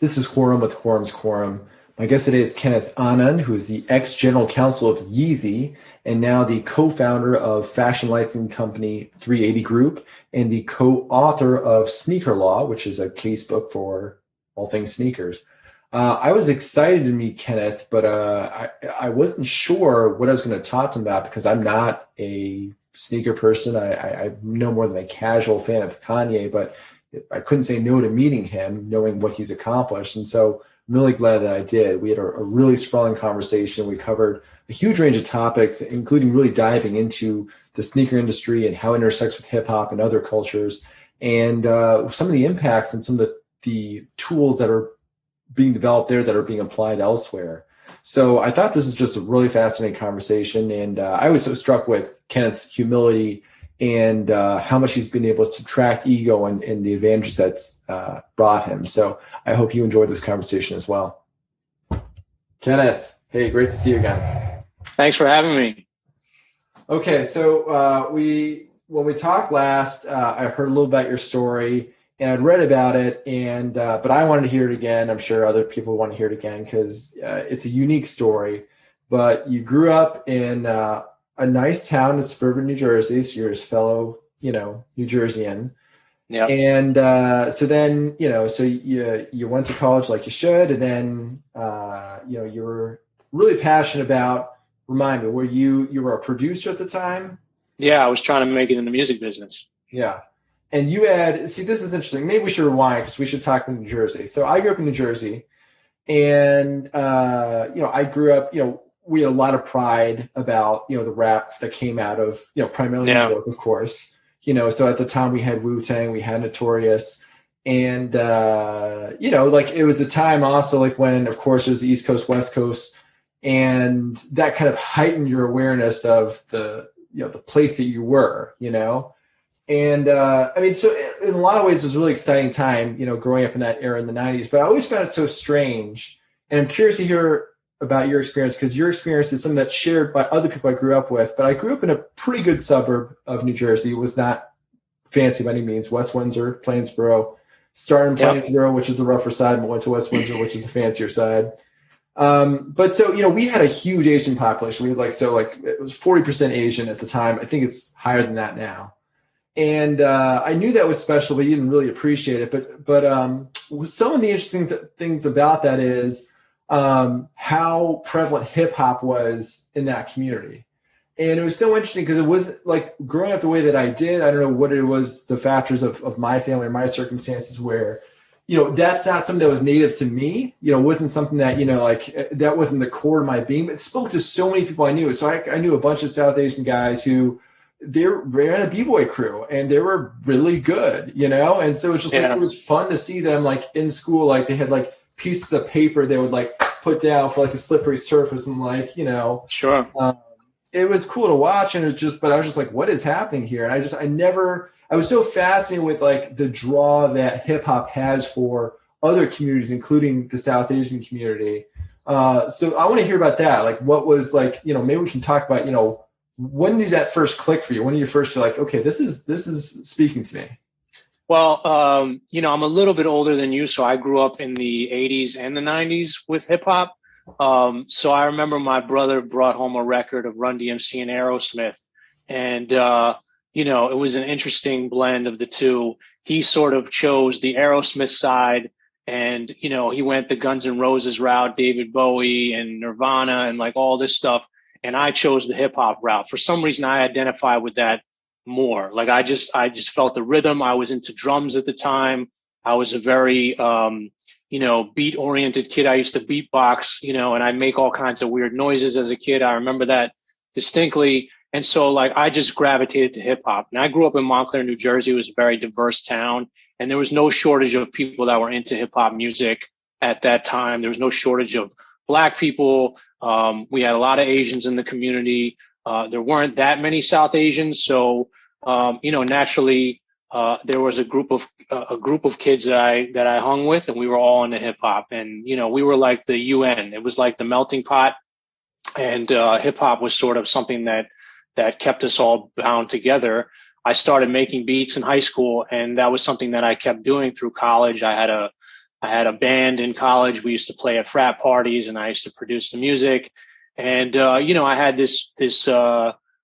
This is Quorum with Quorum's Quorum. My guest today is Kenneth Anand, who is the ex-general counsel of Yeezy and now the co-founder of fashion licensing company 380 Group and the co-author of Sneaker Law, which is a casebook for all things sneakers. I was excited to meet Kenneth, but I wasn't sure what I was going to talk to him about because I'm not a sneaker person. I'm no more than a casual fan of Kanye, but I couldn't say no to meeting him, knowing what he's accomplished. And so I'm really glad that I did. We had a really sprawling conversation. We covered a huge range of topics, including really diving into the sneaker industry and how it intersects with hip hop and other cultures, and some of the impacts and some of the tools that are being developed there that are being applied elsewhere. So I thought this was just a really fascinating conversation. And I was so struck with Kenneth's humility and how much he's been able to subtract ego and the advantages that's brought him. So I hope you enjoyed this conversation as well. Kenneth, hey, great to see you again. Thanks for having me. Okay, so when we talked last, I heard a little about your story and I'd read about it, and but I wanted to hear it again. I'm sure other people want to hear it again because it's a unique story. But you grew up in a nice town in suburban New Jersey, so you're his fellow, New Jerseyan. Yeah. And so then, so you went to college like you should, and then, you were really passionate about. Remind me, you were a producer at the time? Yeah, I was trying to make it in the music business. Yeah. And you this is interesting. Maybe we should rewind because we should talk about New Jersey. So I grew up in New Jersey, and I grew up. We had a lot of pride about the rap that came out of primarily New York, of course. So at the time we had Wu-Tang, we had Notorious, and it was a time also like when, of course, there's the East Coast, West Coast, and that kind of heightened your awareness of the place that you were, And so in a lot of ways, it was a really exciting time, growing up in that era in the 90s. But I always found it so strange. And I'm curious to hear about your experience, because your experience is something that's shared by other people I grew up with. But I grew up in a pretty good suburb of New Jersey. It was not fancy by any means. West Windsor, Plainsboro. Started in Plainsboro, which is the rougher side, and went to West Windsor, which is the fancier side. But so, we had a huge Asian population. We had it was 40% Asian at the time. I think it's higher than that now. And I knew that was special, but you didn't really appreciate it. But some of the interesting things about that is how prevalent hip hop was in that community. And it was so interesting because it was like growing up the way that I did. I don't know what it was, the factors of my family or my circumstances where, that's not something that was native to me. It wasn't something that, that wasn't the core of my being, but it spoke to so many people I knew. So I knew a bunch of South Asian guys who they ran a b-boy crew and they were really good, and so it's just like, it was fun to see them like in school, like they had like pieces of paper they would like put down for like a slippery surface and Sure. It was cool to watch, and but I was just like, what is happening here? And I was so fascinated with like the draw that hip hop has for other communities, including the South Asian community. So I want to hear about that. Like, what was like, maybe we can talk about, when did that first click for you? When did you first feel like, okay, this is speaking to me? Well, I'm a little bit older than you, so I grew up in the 80s and the 90s with hip hop. So I remember my brother brought home a record of Run DMC and Aerosmith, and it was an interesting blend of the two. He sort of chose the Aerosmith side, and he went the Guns N' Roses route, David Bowie and Nirvana and like all this stuff. And I chose the hip hop route. For some reason, I identify with that more. Like I just felt the rhythm. I was into drums at the time. I was a very, beat oriented kid. I used to beatbox, and I'd make all kinds of weird noises as a kid. I remember that distinctly. And so like, I just gravitated to hip hop. And I grew up in Montclair, New Jersey. It was a very diverse town. And there was no shortage of people that were into hip hop music at that time. There was no shortage of Black people. We had a lot of Asians in the community. There weren't that many South Asians, so naturally there was a group of kids that I hung with, and we were all into hip hop. And we were like the UN. It was like the melting pot, and hip hop was sort of something that kept us all bound together. I started making beats in high school, and that was something that I kept doing through college. I had a I had a band in college. We used to play at frat parties, and I used to produce the music. And I had this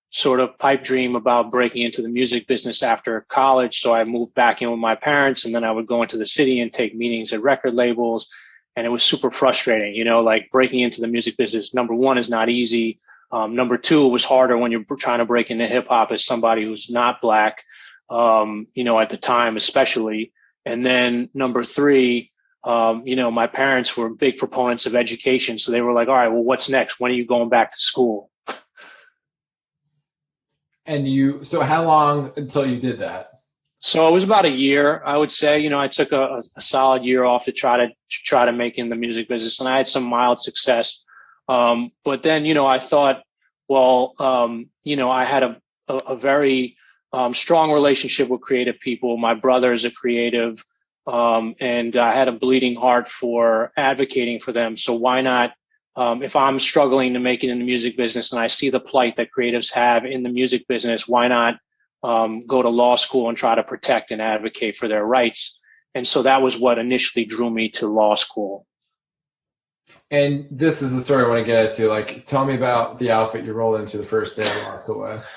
sort of pipe dream about breaking into the music business after college. So I moved back in with my parents, and then I would go into the city and take meetings at record labels. And it was super frustrating, like breaking into the music business. Number one is not easy. Number two, it was harder when you're trying to break into hip hop as somebody who's not Black, at the time, especially. And then number three, my parents were big proponents of education. So they were like, all right, well, what's next? When are you going back to school? So how long until you did that? So it was about a year, I would say. I took a solid year off to try to make in the music business, and I had some mild success. But then, I thought, well, I had a very strong relationship with creative people. My brother is a creative, and I had a bleeding heart for advocating for them. So why not, if I'm struggling to make it in the music business and I see the plight that creatives have in the music business, why not go to law school and try to protect and advocate for their rights? And so that was what initially drew me to law school. And this is the story I want to get into. Like, tell me about the outfit you rolled into the first day of law school with.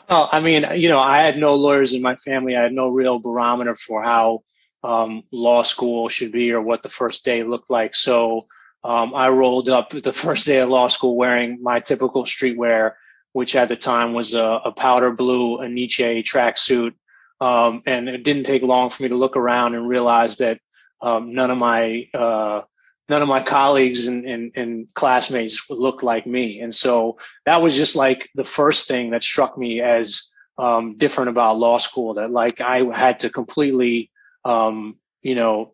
Well, I mean, I had no lawyers in my family. I had no real barometer for how law school should be or what the first day looked like. So I rolled up the first day of law school wearing my typical streetwear, which at the time was a powder blue Nietzsche tracksuit. And it didn't take long for me to look around and realize that none of my colleagues and classmates looked like me. And so that was just like the first thing that struck me as different about law school, that like I had to completely,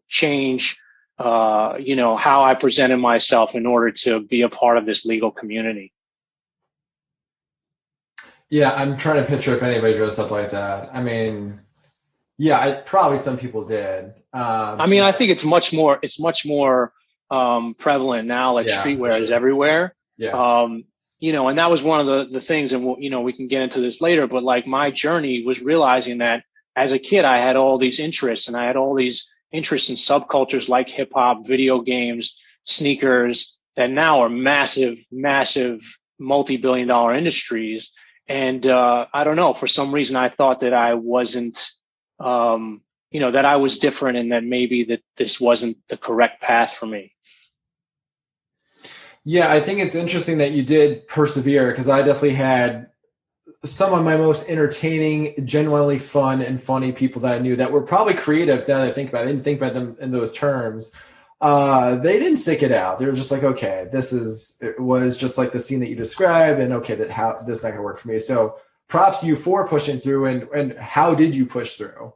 change, how I presented myself in order to be a part of this legal community. Yeah, I'm trying to picture if anybody dressed up like that. I mean, yeah, probably some people did. I think it's much more prevalent now. Like streetwear is everywhere. Yeah. And that was one of the things, and we can get into this later, but like my journey was realizing that as a kid, I had all these interests, and I had all these interests in subcultures like hip hop, video games, sneakers, that now are massive, massive multi-billion-dollar industries. And I don't know, for some reason, I thought that I wasn't, that I was different, and that maybe that this wasn't the correct path for me. Yeah, I think it's interesting that you did persevere, because I definitely had some of my most entertaining, genuinely fun and funny people that I knew that were probably creatives. Now that I think about it, I didn't think about them in those terms. They didn't stick it out. They were just like, okay, it was just like the scene that you described, and okay, this is not gonna work for me. So props to you for pushing through. And how did you push through?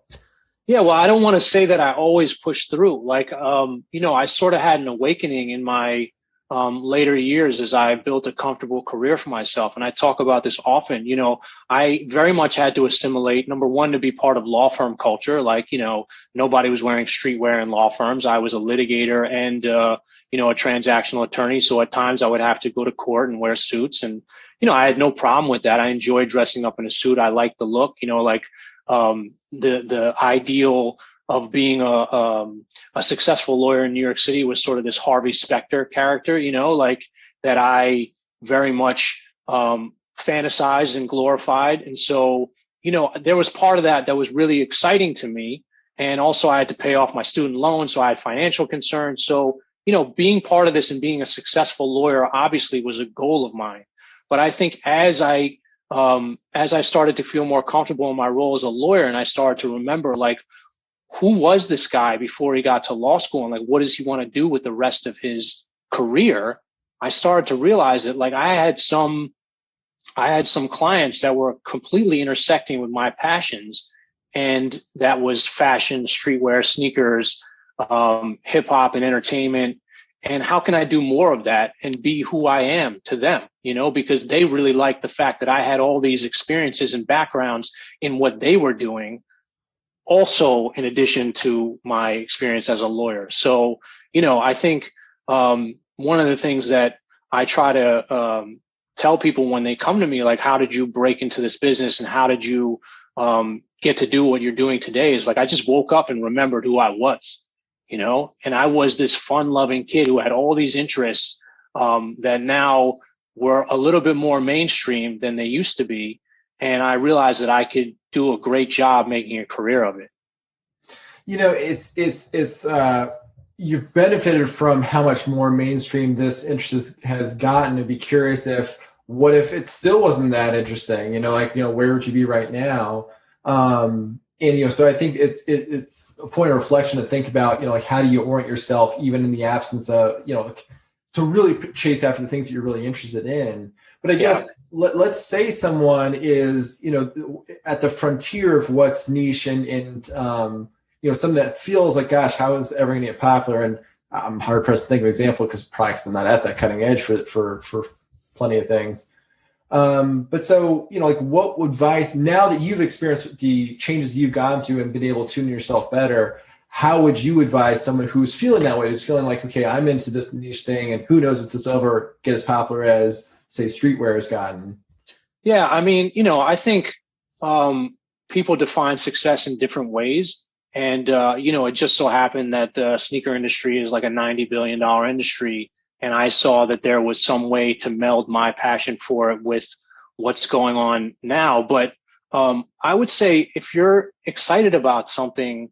Yeah, well, I don't want to say that I always pushed through. Like, I sort of had an awakening in my later years as I built a comfortable career for myself. And I talk about this often. I very much had to assimilate, number one, to be part of law firm culture. Like, nobody was wearing streetwear in law firms. I was a litigator and, a transactional attorney. So at times I would have to go to court and wear suits. And, I had no problem with that. I enjoyed dressing up in a suit. I liked the look, the ideal of being a successful lawyer in New York City was sort of this Harvey Specter character, that I very much fantasized and glorified. And so, there was part of that was really exciting to me. And also I had to pay off my student loan. So I had financial concerns. So, being part of this and being a successful lawyer obviously was a goal of mine. But I think as I started to feel more comfortable in my role as a lawyer, and I started to remember, like, who was this guy before he got to law school, and like, what does he want to do with the rest of his career? I started to realize that, like, I had some clients that were completely intersecting with my passions, and that was fashion, streetwear, sneakers, hip hop, and entertainment. And how can I do more of that and be who I am to them? Because they really liked the fact that I had all these experiences and backgrounds in what they were doing, also in addition to my experience as a lawyer. So, I think one of the things that I try to tell people when they come to me, like, how did you break into this business and how did you get to do what you're doing today, is like, I just woke up and remembered who I was. and I was this fun loving kid who had all these interests that now were a little bit more mainstream than they used to be. And I realized that I could do a great job making a career of it. You've benefited from how much more mainstream this interest has gotten. To be curious what if it still wasn't that interesting? Where would you be right now? So I think it's a point of reflection to think about, how do you orient yourself even in the absence of, to really chase after the things that you're really interested in. But I guess let's say someone is, at the frontier of what's niche and something that feels like, gosh, how is it ever going to get popular? And I'm hard pressed to think of an example because I'm not at that cutting edge for plenty of things. But so, what advice, now that you've experienced the changes you've gone through and been able to tune yourself better, how would you advise someone who's feeling that way, who's feeling like, okay, I'm into this niche thing and who knows if this will ever get as popular as, say, streetwear has gotten? Yeah. I mean, I think, people define success in different ways. And, it just so happened that the sneaker industry is like a $90 billion industry. And I saw that there was some way to meld my passion for it with what's going on now. But I would say if you're excited about something,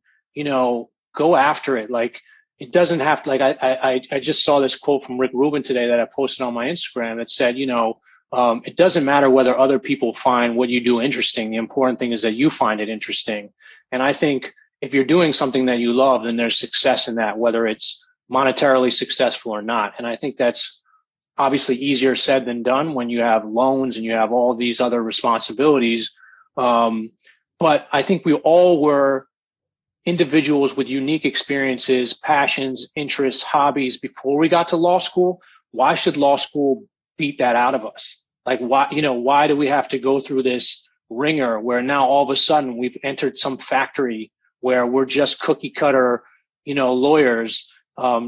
go after it. Like, it doesn't have to, like, I just saw this quote from Rick Rubin today that I posted on my Instagram that said, it doesn't matter whether other people find what you do interesting. The important thing is that you find it interesting. And I think if you're doing something that you love, then there's success in that, whether it's monetarily successful or not. And I think that's obviously easier said than done when you have loans and you have all these other responsibilities. But I think we all were individuals with unique experiences, passions, interests, hobbies before we got to law school. Why should law school beat that out of us? Like, why do we have to go through this ringer where now all of a sudden we've entered some factory where we're just cookie cutter, lawyers,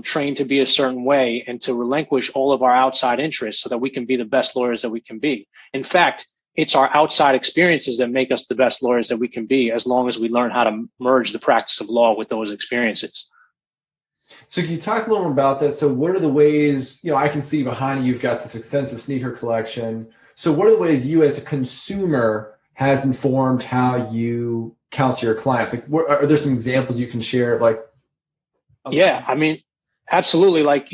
trained to be a certain way and to relinquish all of our outside interests so that we can be the best lawyers that we can be. In fact, it's our outside experiences that make us the best lawyers that we can be, as long as we learn how to merge the practice of law with those experiences. So can you talk a little more about that? So what are the ways, I can see behind you've got this extensive sneaker collection. So what are the ways you as a consumer has informed how you counsel your clients? Like, are there some examples you can share of like? Yeah, I mean, absolutely. Like,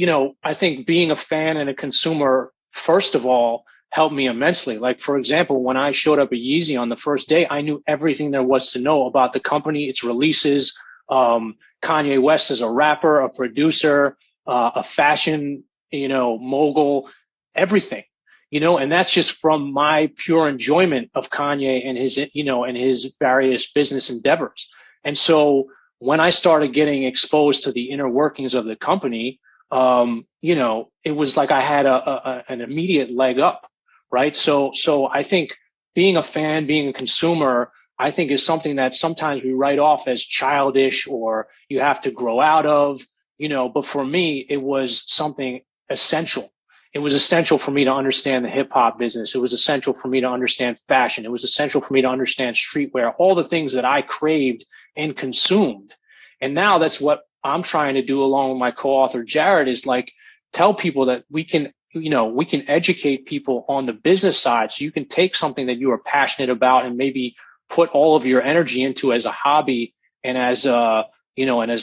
I think being a fan and a consumer, first of all, helped me immensely. Like, for example, when I showed up at Yeezy on the first day, I knew everything there was to know about the company, its releases. Kanye West is a rapper, a producer, a fashion, mogul, everything, and that's just from my pure enjoyment of Kanye and his various business endeavors. And so when I started getting exposed to the inner workings of the company, it was like I had an immediate leg up, right? So I think being a fan, being a consumer, I think is something that sometimes we write off as childish or you have to grow out of, but for me, it was something essential. It was essential for me to understand the hip hop business. It was essential for me to understand fashion. It was essential for me to understand streetwear, all the things that I craved and consumed. And now that's what I'm trying to do along with my co-author, Jared, is like tell people that we can educate people on the business side. So you can take something that you are passionate about and maybe put all of your energy into as a hobby and as a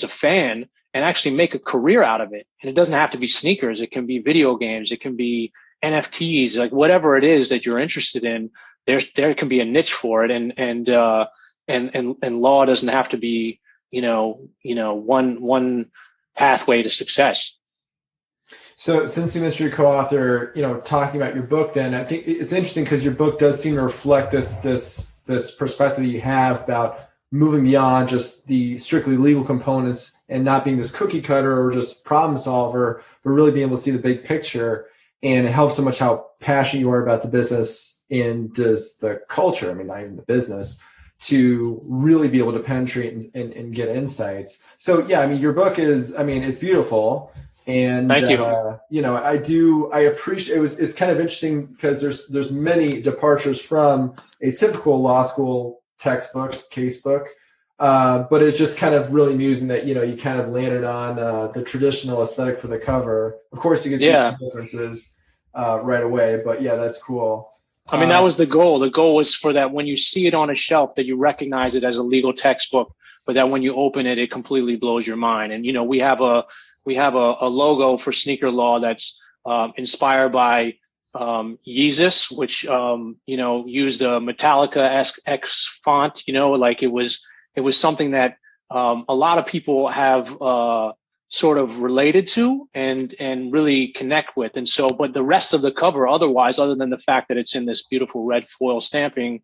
fan, and actually make a career out of it. And it doesn't have to be sneakers. It can be video games. It can be NFTs, like whatever it is that you're interested in. There can be a niche for it. And law doesn't have to be, one pathway to success. So since you mentioned your co-author, talking about your book, then I think it's interesting because your book does seem to reflect this perspective you have about moving beyond just the strictly legal components and not being this cookie cutter or just problem solver, but really being able to see the big picture. And it helps so much how passionate you are about the business and just the culture. I mean, not even the business, to really be able to penetrate and get insights. So yeah, I mean, your book is, it's beautiful. And, thank you. I appreciate it's kind of interesting because there's many departures from a typical law school textbook, casebook. But it's just kind of really amusing that, you kind of landed on the traditional aesthetic for the cover. Of course, you can see some differences right away, but yeah, that's cool. I mean, that was the goal. The goal was for that when you see it on a shelf, that you recognize it as a legal textbook, but that when you open it, it completely blows your mind. And, we have a logo for sneaker law that's inspired by Yeezus, which, used a Metallica X font, like it was something that a lot of people have sort of related to and really connect with. And so, but the rest of the cover otherwise, other than the fact that it's in this beautiful red foil stamping,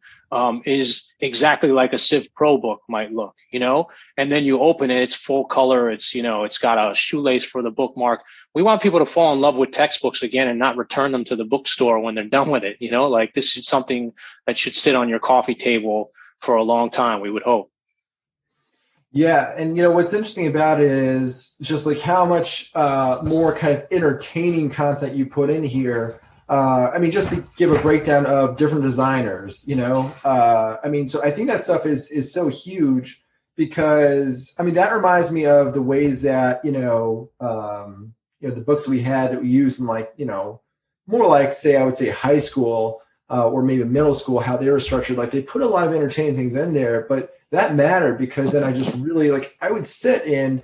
is exactly like a Civ Pro book might look, and then you open it, it's full color. It's, it's got a shoelace for the bookmark. We want people to fall in love with textbooks again and not return them to the bookstore when they're done with it. Like this is something that should sit on your coffee table for a long time, we would hope. Yeah. And, what's interesting about it is just like how much more kind of entertaining content you put in here. Just to give a breakdown of different designers, so I think that stuff is so huge because, that reminds me of the ways that, the books we had that we used in like, more like, say, I would say high school or maybe middle school, how they were structured. Like they put a lot of entertaining things in there, but that mattered because then I just really I would sit and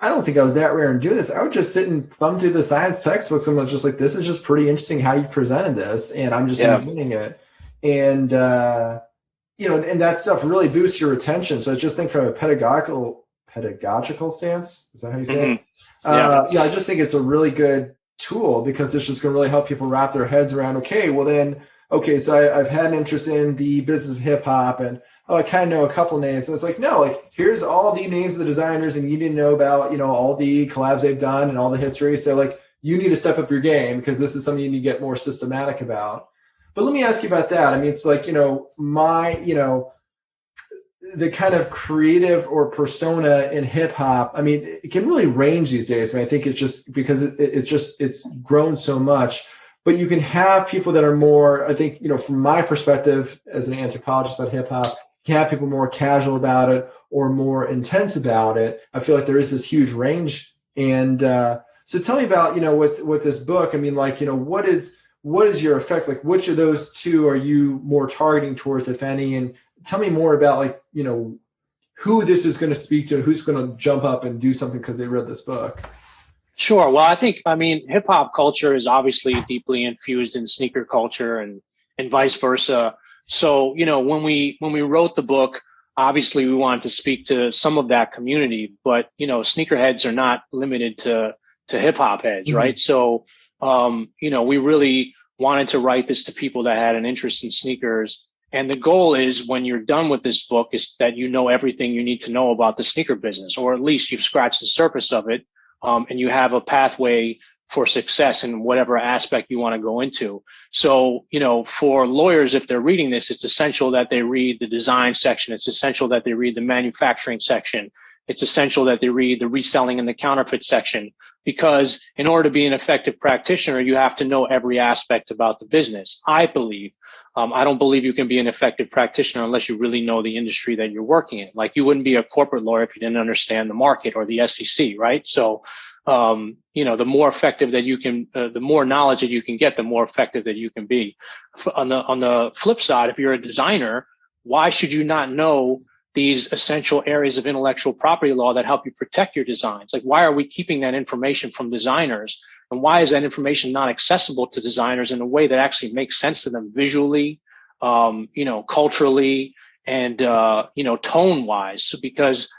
I don't think I was that rare and do this. I would just sit and thumb through the science textbooks. And I'm just like, this is just pretty interesting how you presented this. And I'm just enjoying it. And, and that stuff really boosts your attention. So I just think from a pedagogical stance, is that how you say it? I just think it's a really good tool because it's just going to really help people wrap their heads around, so I've had an interest in the business of hip hop and I kind of know a couple names. And it's like, no, here's all the names of the designers and you need to know about, all the collabs they've done and all the history. So you need to step up your game because this is something you need to get more systematic about. But let me ask you about that. It's like, the kind of creative or persona in hip hop, it can really range these days. I think it's just because it's grown so much. But you can have people that are more, I think, from my perspective as an anthropologist about hip hop, you can have people more casual about it or more intense about it. I feel like there is this huge range. And so tell me about, with this book, what is your effect? Like, which of those two are you more targeting towards, if any? And tell me more about, who this is going to speak to, who's going to jump up and do something because they read this book. Sure. Well, I think, hip hop culture is obviously deeply infused in sneaker culture and vice versa. So, when we wrote the book, obviously we wanted to speak to some of that community, but, sneakerheads are not limited to hip hop heads, mm-hmm. right? So, we really wanted to write this to people that had an interest in sneakers. And the goal is when you're done with this book is that you know everything you need to know about the sneaker business, or at least you've scratched the surface of it. And you have a pathway for success in whatever aspect you want to go into. So, for lawyers, if they're reading this, it's essential that they read the design section. It's essential that they read the manufacturing section. It's essential that they read the reselling and the counterfeit section, because in order to be an effective practitioner, you have to know every aspect about the business. I believe. I don't believe you can be an effective practitioner unless you really know the industry that you're working in. Like you wouldn't be a corporate lawyer if you didn't understand the market or the SEC, right? So, the more effective that you can, the more knowledge that you can get, the more effective that you can be. On the flip side, if you're a designer, why should you not know these essential areas of intellectual property law that help you protect your designs? Like, why are we keeping that information from designers? And why is that information not accessible to designers in a way that actually makes sense to them visually, culturally, and, tone wise? So because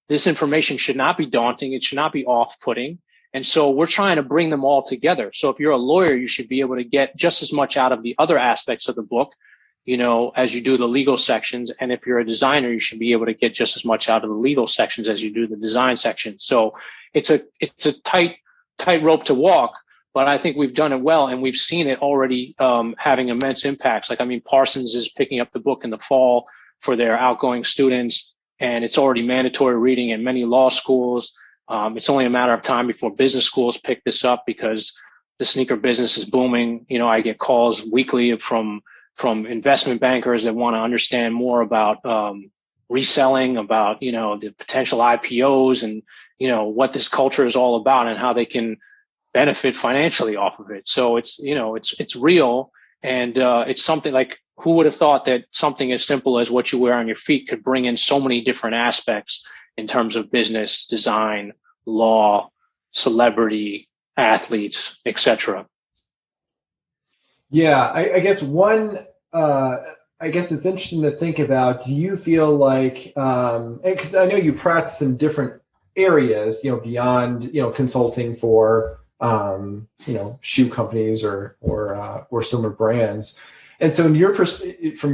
this information should not be daunting. It should not be off-putting. And so we're trying to bring them all together. So if you're a lawyer, you should be able to get just as much out of the other aspects of the book, as you do the legal sections. And if you're a designer, you should be able to get just as much out of the legal sections as you do the design section. So it's a tight rope to walk, but I think we've done it well, and we've seen it already having immense impacts. Parsons is picking up the book in the fall for their outgoing students, and it's already mandatory reading in many law schools. It's only a matter of time before business schools pick this up because the sneaker business is booming. I get calls weekly from investment bankers that want to understand more about reselling, about, the potential IPOs and, what this culture is all about and how they can benefit financially off of it. So it's real. And it's something like, who would have thought that something as simple as what you wear on your feet could bring in so many different aspects in terms of business, design, law, celebrity, athletes, etc. Yeah, I guess I guess it's interesting to think about. Do you feel like, because I know you practice in different areas, beyond, consulting for, shoe companies or similar brands. And so from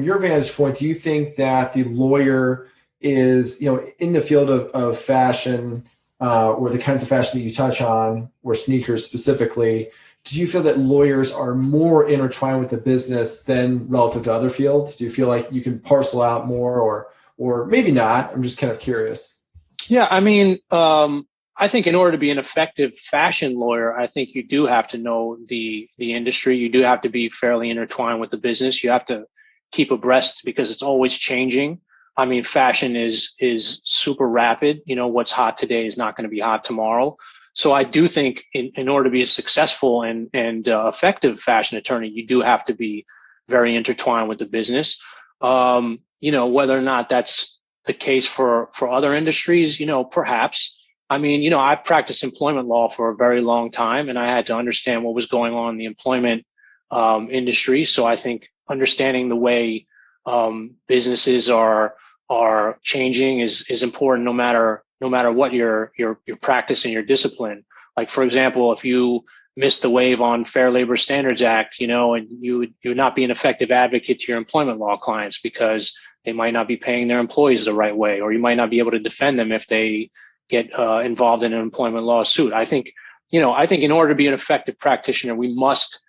your vantage point, do you think that the lawyer is, in the field of fashion, or the kinds of fashion that you touch on, or sneakers specifically, do you feel that lawyers are more intertwined with the business than relative to other fields? Do you feel like you can parcel out more, or maybe not? I'm just kind of curious. Yeah, I mean, I think in order to be an effective fashion lawyer, I think you do have to know the industry. You do have to be fairly intertwined with the business. You have to keep abreast because it's always changing. I mean, fashion is super rapid. What's hot today is not going to be hot tomorrow. So I do think in order to be a successful and effective fashion attorney, you do have to be very intertwined with the business. Whether or not that's the case for other industries, perhaps. I mean, I practiced employment law for a very long time, and I had to understand what was going on in the employment industry. So I think understanding the way businesses are changing is important, no matter what your practice and your discipline. Like, for example, if you missed the wave on Fair Labor Standards Act, and you would not be an effective advocate to your employment law clients because they might not be paying their employees the right way, or you might not be able to defend them if they get involved in an employment lawsuit. I think in order to be an effective practitioner, we must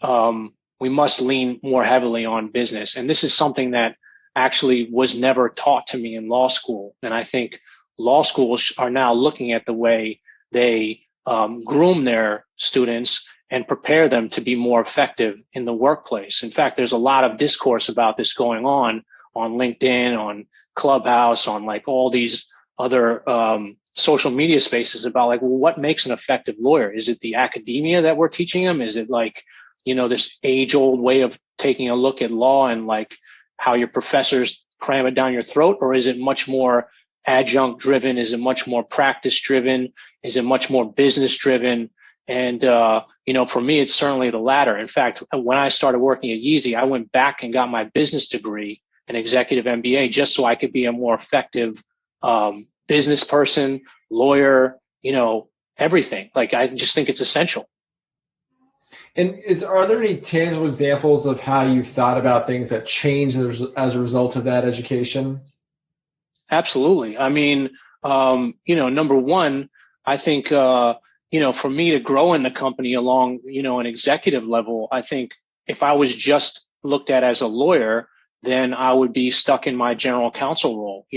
lean more heavily on business. And this is something that actually was never taught to me in law school. And I think law schools are now looking at the way they groom their students and prepare them to be more effective in the workplace. In fact, there's a lot of discourse about this going on LinkedIn, on Clubhouse, on like all these other social media spaces about like, well, what makes an effective lawyer? Is it the academia that we're teaching them? Is it like, this age-old way of taking a look at law and like how your professors cram it down your throat? Or is it much more adjunct driven? Is it much more practice driven? Is it much more business driven? And, for me, it's certainly the latter. In fact, when I started working at Yeezy, I went back and got my business degree, an executive MBA, just so I could be a more effective business person, lawyer, everything. Like, I just think it's essential. And are there any tangible examples of how you've thought about things that changed as a result of that education? Absolutely. I mean, number one, I think, for me to grow in the company along, an executive level, I think if I was just looked at as a lawyer, then I would be stuck in my general counsel role,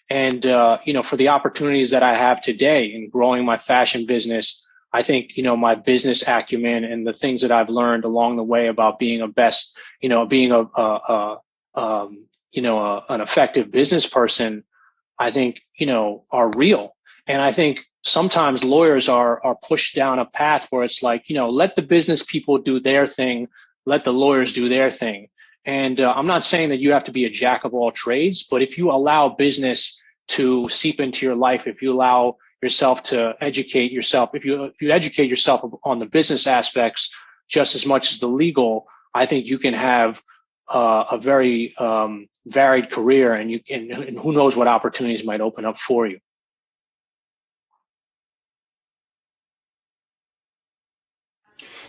and, for the opportunities that I have today in growing my fashion business, I think, my business acumen and the things that I've learned along the way about being an effective business person, I think, are real. And I think sometimes lawyers are pushed down a path where it's like, let the business people do their thing, let the lawyers do their thing. And I'm not saying that you have to be a jack of all trades, but if you allow business to seep into your life, if you allow yourself to educate yourself, if you educate yourself on the business aspects just as much as the legal, I think you can have a very varied career, and and who knows what opportunities might open up for you.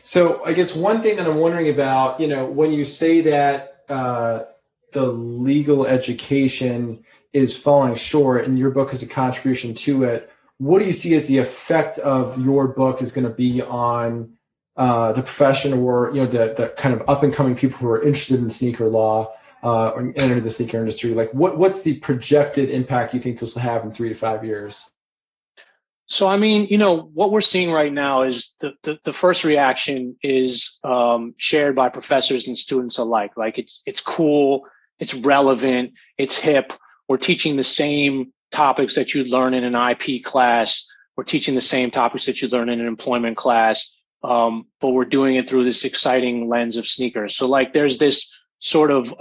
So I guess one thing that I'm wondering about, when you say that the legal education is falling short and your book is a contribution to it, what do you see as the effect of your book is going to be on the profession, or the kind of up and coming people who are interested in sneaker law or enter the sneaker industry? Like, what's the projected impact you think this will have in 3 to 5 years? So, I mean, what we're seeing right now is the first reaction is shared by professors and students alike. Like, it's cool, it's relevant, it's hip. we're teaching the same topics that you'd learn in an IP class. We're teaching the same topics that you learn in an employment class, but we're doing it through this exciting lens of sneakers. So like there's this sort of,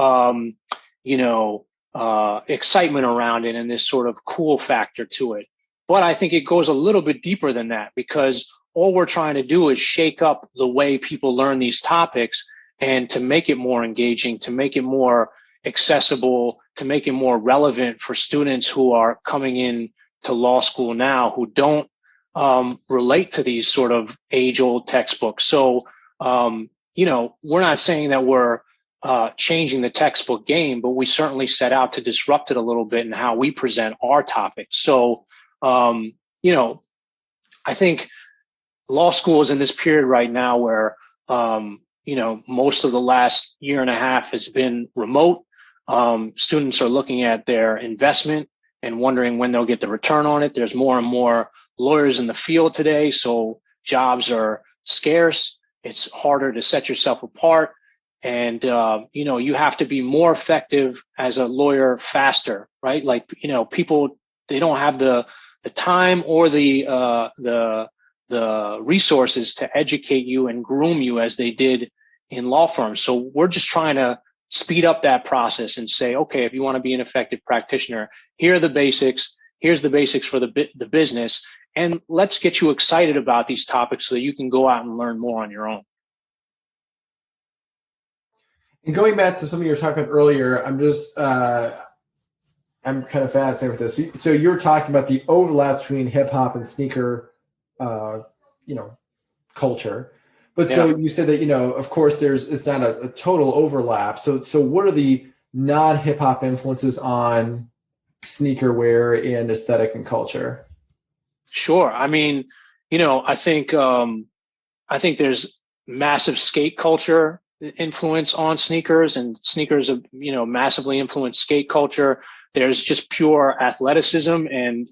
excitement around it and this sort of cool factor to it. But I think it goes a little bit deeper than that, because all we're trying to do is shake up the way people learn these topics and to make it more engaging, to make it more accessible, to make it more relevant for students who are coming in to law school now who don't relate to these sort of age-old textbooks. So, we're not saying that we're changing the textbook game, but we certainly set out to disrupt it a little bit in how we present our topics. So, I think law school is in this period right now where, most of the last year and a half has been remote. Students are looking at their investment and wondering when they'll get the return on it. There's more and more lawyers in the field today, so jobs are scarce. It's harder to set yourself apart. And, you have to be more effective as a lawyer faster, right? Like, people, they don't have the time or the resources to educate you and groom you as they did in law firms. So we're just trying to speed up that process and say, okay, if you want to be an effective practitioner, here are the basics. Here's the basics for the business. And let's get you excited about these topics so that you can go out and learn more on your own. And going back to something you were talking about earlier, I'm kind of fascinated with this. So you're talking about the overlaps between hip hop and sneaker, culture. But yeah. So you said that, of course it's not a total overlap. So what are the non-hip hop influences on sneaker wear and aesthetic and culture? Sure. I mean, I think there's massive skate culture influence on sneakers, and sneakers have, massively influenced skate culture. There's just pure athleticism and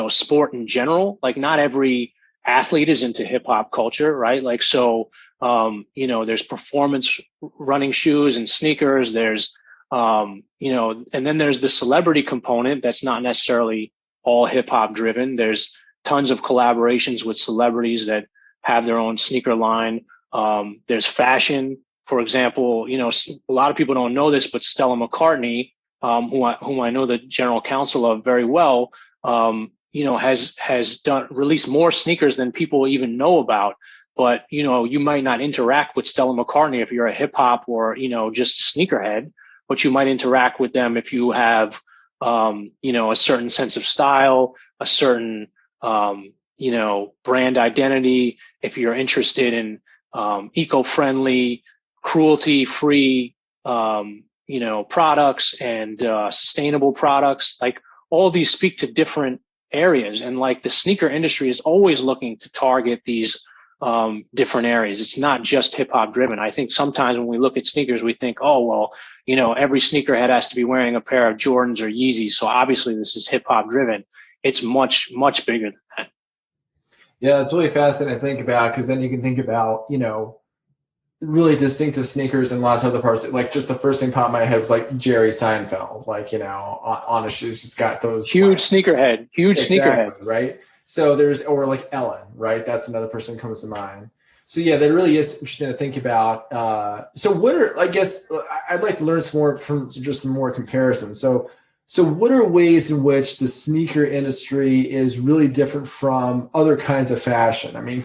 sport in general. Like not every athlete is into hip hop culture, right? Like, so, there's performance running shoes and sneakers. There's, and then there's the celebrity component that's not necessarily all hip hop driven. There's tons of collaborations with celebrities that have their own sneaker line. There's fashion, for example, a lot of people don't know this, but Stella McCartney, whom I know the general counsel of very well, has released more sneakers than people even know about. But, you might not interact with Stella McCartney if you're a hip hop or, just a sneakerhead, but you might interact with them if you have, a certain sense of style, a certain, brand identity, if you're interested in eco-friendly, cruelty-free, products and sustainable products. Like all these speak to different areas, and like the sneaker industry is always looking to target these different areas. It's not just hip hop driven. I think sometimes when we look at sneakers, we think, oh, well, every sneakerhead has to be wearing a pair of Jordans or Yeezys. So obviously this is hip hop driven. It's much, much bigger than that. Yeah, it's really fascinating to think about, because then you can think about, really distinctive sneakers in lots of other parts. Like just the first thing popped in my head was like Jerry Seinfeld, like, on his shoes, he's got those huge sneakerhead, sneakerhead, right? So or like Ellen, right? That's another person who comes to mind. So yeah, that really is interesting to think about. So what are, I guess, I'd like to learn some more from just some more comparisons. So what are ways in which the sneaker industry is really different from other kinds of fashion? I mean,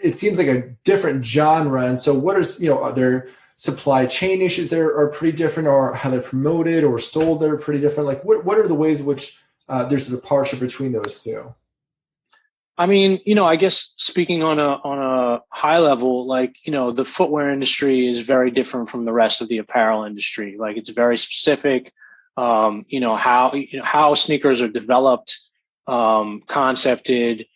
it seems like a different genre. And so what is, are there supply chain issues that are pretty different, or how they're promoted or sold that are pretty different? Like what are the ways in which there's a departure between those two? I mean, I guess speaking on a high level, like, the footwear industry is very different from the rest of the apparel industry. Like it's very specific, how sneakers are developed, concepted,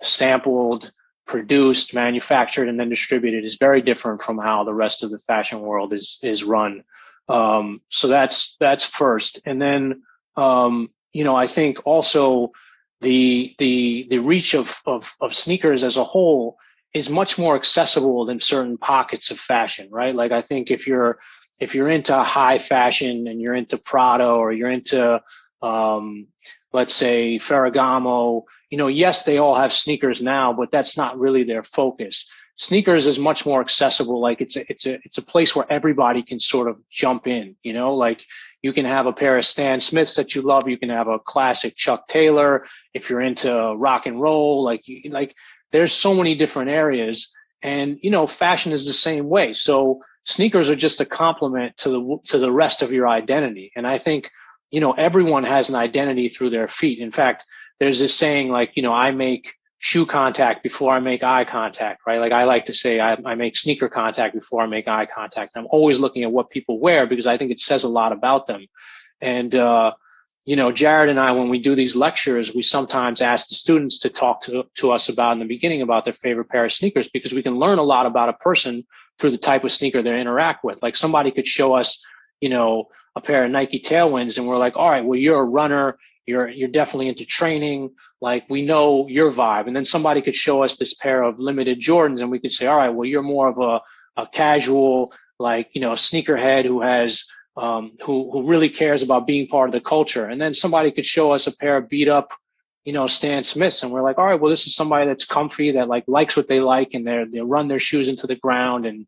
sampled, produced, manufactured, and then distributed is very different from how the rest of the fashion world is run. So that's first. And then, I think also the reach of sneakers as a whole is much more accessible than certain pockets of fashion, right? Like I think if you're if you're into high fashion and you're into Prada or you're into, let's say Ferragamo, yes, they all have sneakers now, but that's not really their focus. Sneakers is much more accessible. Like it's a place where everybody can sort of jump in, like you can have a pair of Stan Smiths that you love. You can have a classic Chuck Taylor. If you're into rock and roll, like there's so many different areas, and, fashion is the same way. So sneakers are just a complement to the rest of your identity. And I think, everyone has an identity through their feet. In fact, there's this saying like, I make shoe contact before I make eye contact, right? Like I like to say I make sneaker contact before I make eye contact. I'm always looking at what people wear because I think it says a lot about them. And, Jared and I, when we do these lectures, we sometimes ask the students to talk to us about in the beginning about their favorite pair of sneakers, because we can learn a lot about a person through the type of sneaker they interact with. Like somebody could show us, a pair of Nike Tailwinds and we're like, all right, well, you're a runner. You're definitely into training. Like we know your vibe. And then somebody could show us this pair of limited Jordans and we could say, all right, well, you're more of a casual, like, sneakerhead who has, who really cares about being part of the culture. And then somebody could show us a pair of beat up, Stan Smiths. And we're like, all right, well, this is somebody that's comfy, that likes what they like, and they run their shoes into the ground. And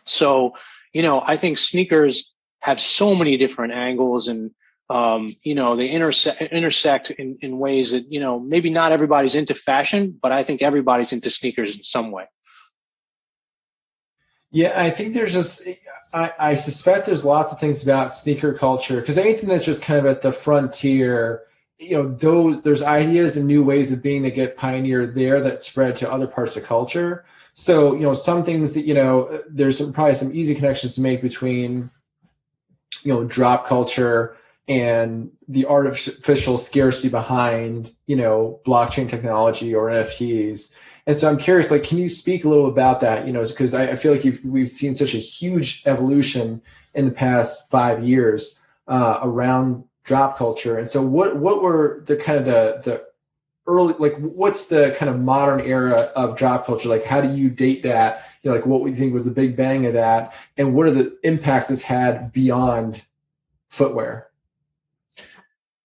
so, I think sneakers have so many different angles, and they intersect in ways that, maybe not everybody's into fashion, but I think everybody's into sneakers in some way. Yeah, I think there's just, I suspect there's lots of things about sneaker culture, because anything that's just kind of at the frontier, there's ideas and new ways of being that get pioneered there that spread to other parts of culture. So, some things that, there's probably some easy connections to make between, drop culture and the artificial scarcity behind, blockchain technology or NFTs. And so I'm curious, like, can you speak a little about that? Because I feel like we've seen such a huge evolution in the past 5 years around drop culture. And so what were the kind of the early, like, what's the kind of modern era of drop culture? Like, how do you date that? Like what we think was the big bang of that, and what are the impacts it's had beyond footwear?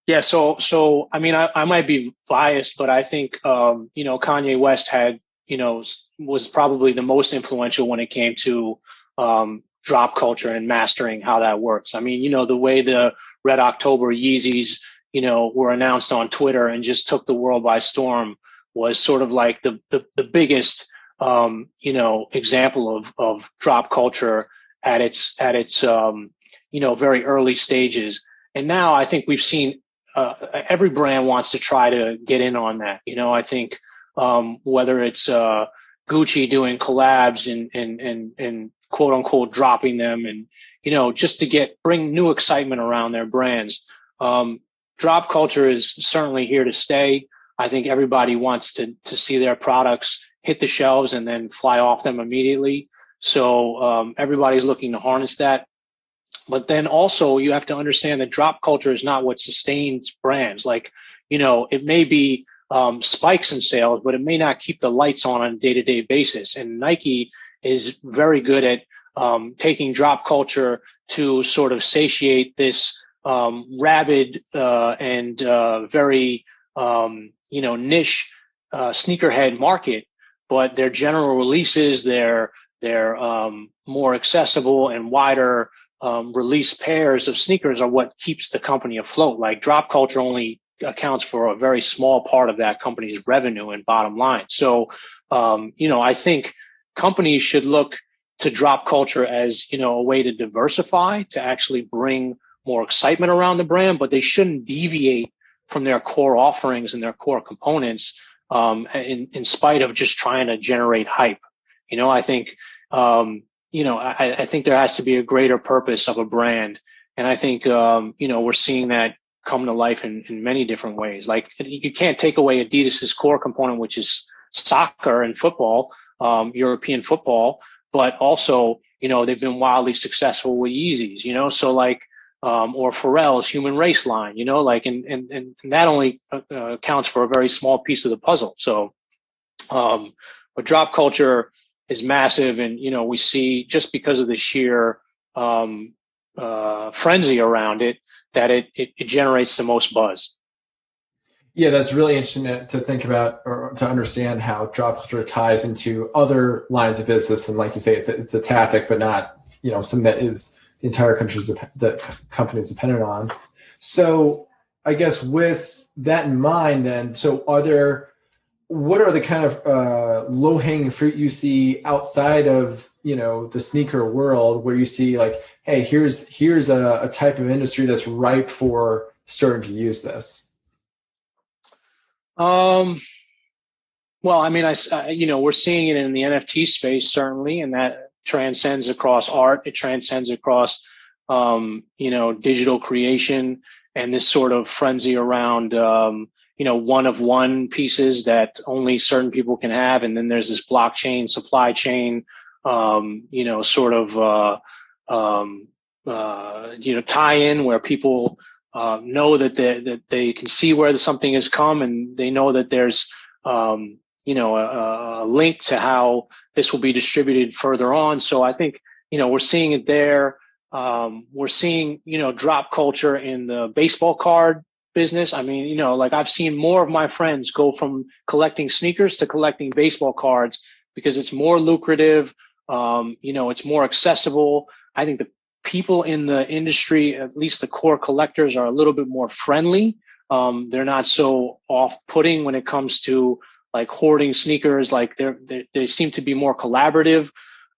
Yeah, so I mean, I might be biased, but I think Kanye West was probably the most influential when it came to drop culture and mastering how that works. I mean, the way the Red October Yeezys, were announced on Twitter and just took the world by storm was sort of like the biggest example of drop culture at its very early stages. And now I think we've seen every brand wants to try to get in on that. I think whether it's Gucci doing collabs and quote unquote dropping them, and just to bring new excitement around their brands. Drop culture is certainly here to stay. I think everybody wants to see their products hit the shelves and then fly off them immediately. So everybody's looking to harness that. But then also you have to understand that drop culture is not what sustains brands. Like, it may be spikes in sales, but it may not keep the lights on a day-to-day basis. And Nike is very good at taking drop culture to sort of satiate this rabid and very niche sneakerhead market. But their general releases, their more accessible and wider release pairs of sneakers are what keeps the company afloat. Like drop culture only accounts for a very small part of that company's revenue and bottom line. So, I think companies should look to drop culture as, a way to diversify, to actually bring more excitement around the brand, but they shouldn't deviate from their core offerings and their core components in spite of just trying to generate hype. I think, I think there has to be a greater purpose of a brand. And I think, we're seeing that come to life in many different ways. Like you can't take away Adidas's core component, which is soccer and football, European football, but also, they've been wildly successful with Yeezys, so like, or Pharrell's Human Race line, and that only accounts for a very small piece of the puzzle. So, but drop culture is massive. And, we see just because of the sheer frenzy around it that it generates the most buzz. Yeah, that's really interesting to think about or to understand how drop culture ties into other lines of business. And like you say, it's a tactic, but not, something that is the entire company is dependent on. So I guess with that in mind, then, so what are the kind of low hanging fruit you see outside of, the sneaker world where you see like, hey, here's a type of industry that's ripe for starting to use this? Well, I mean, we're seeing it in the NFT space, certainly, and that transcends across art. It transcends across, digital creation and this sort of frenzy around, one of one pieces that only certain people can have. And then there's this blockchain supply chain, sort of, tie in where people know that they can see where something has come, and they know that there's a link to how this will be distributed further on. So I think we're seeing it there. We're seeing drop culture in the baseball card business. I mean, like I've seen more of my friends go from collecting sneakers to collecting baseball cards because it's more lucrative. It's more accessible. I think the people in the industry, at least the core collectors, are a little bit more friendly. They're not so off-putting when it comes to like hoarding sneakers. Like they seem to be more collaborative.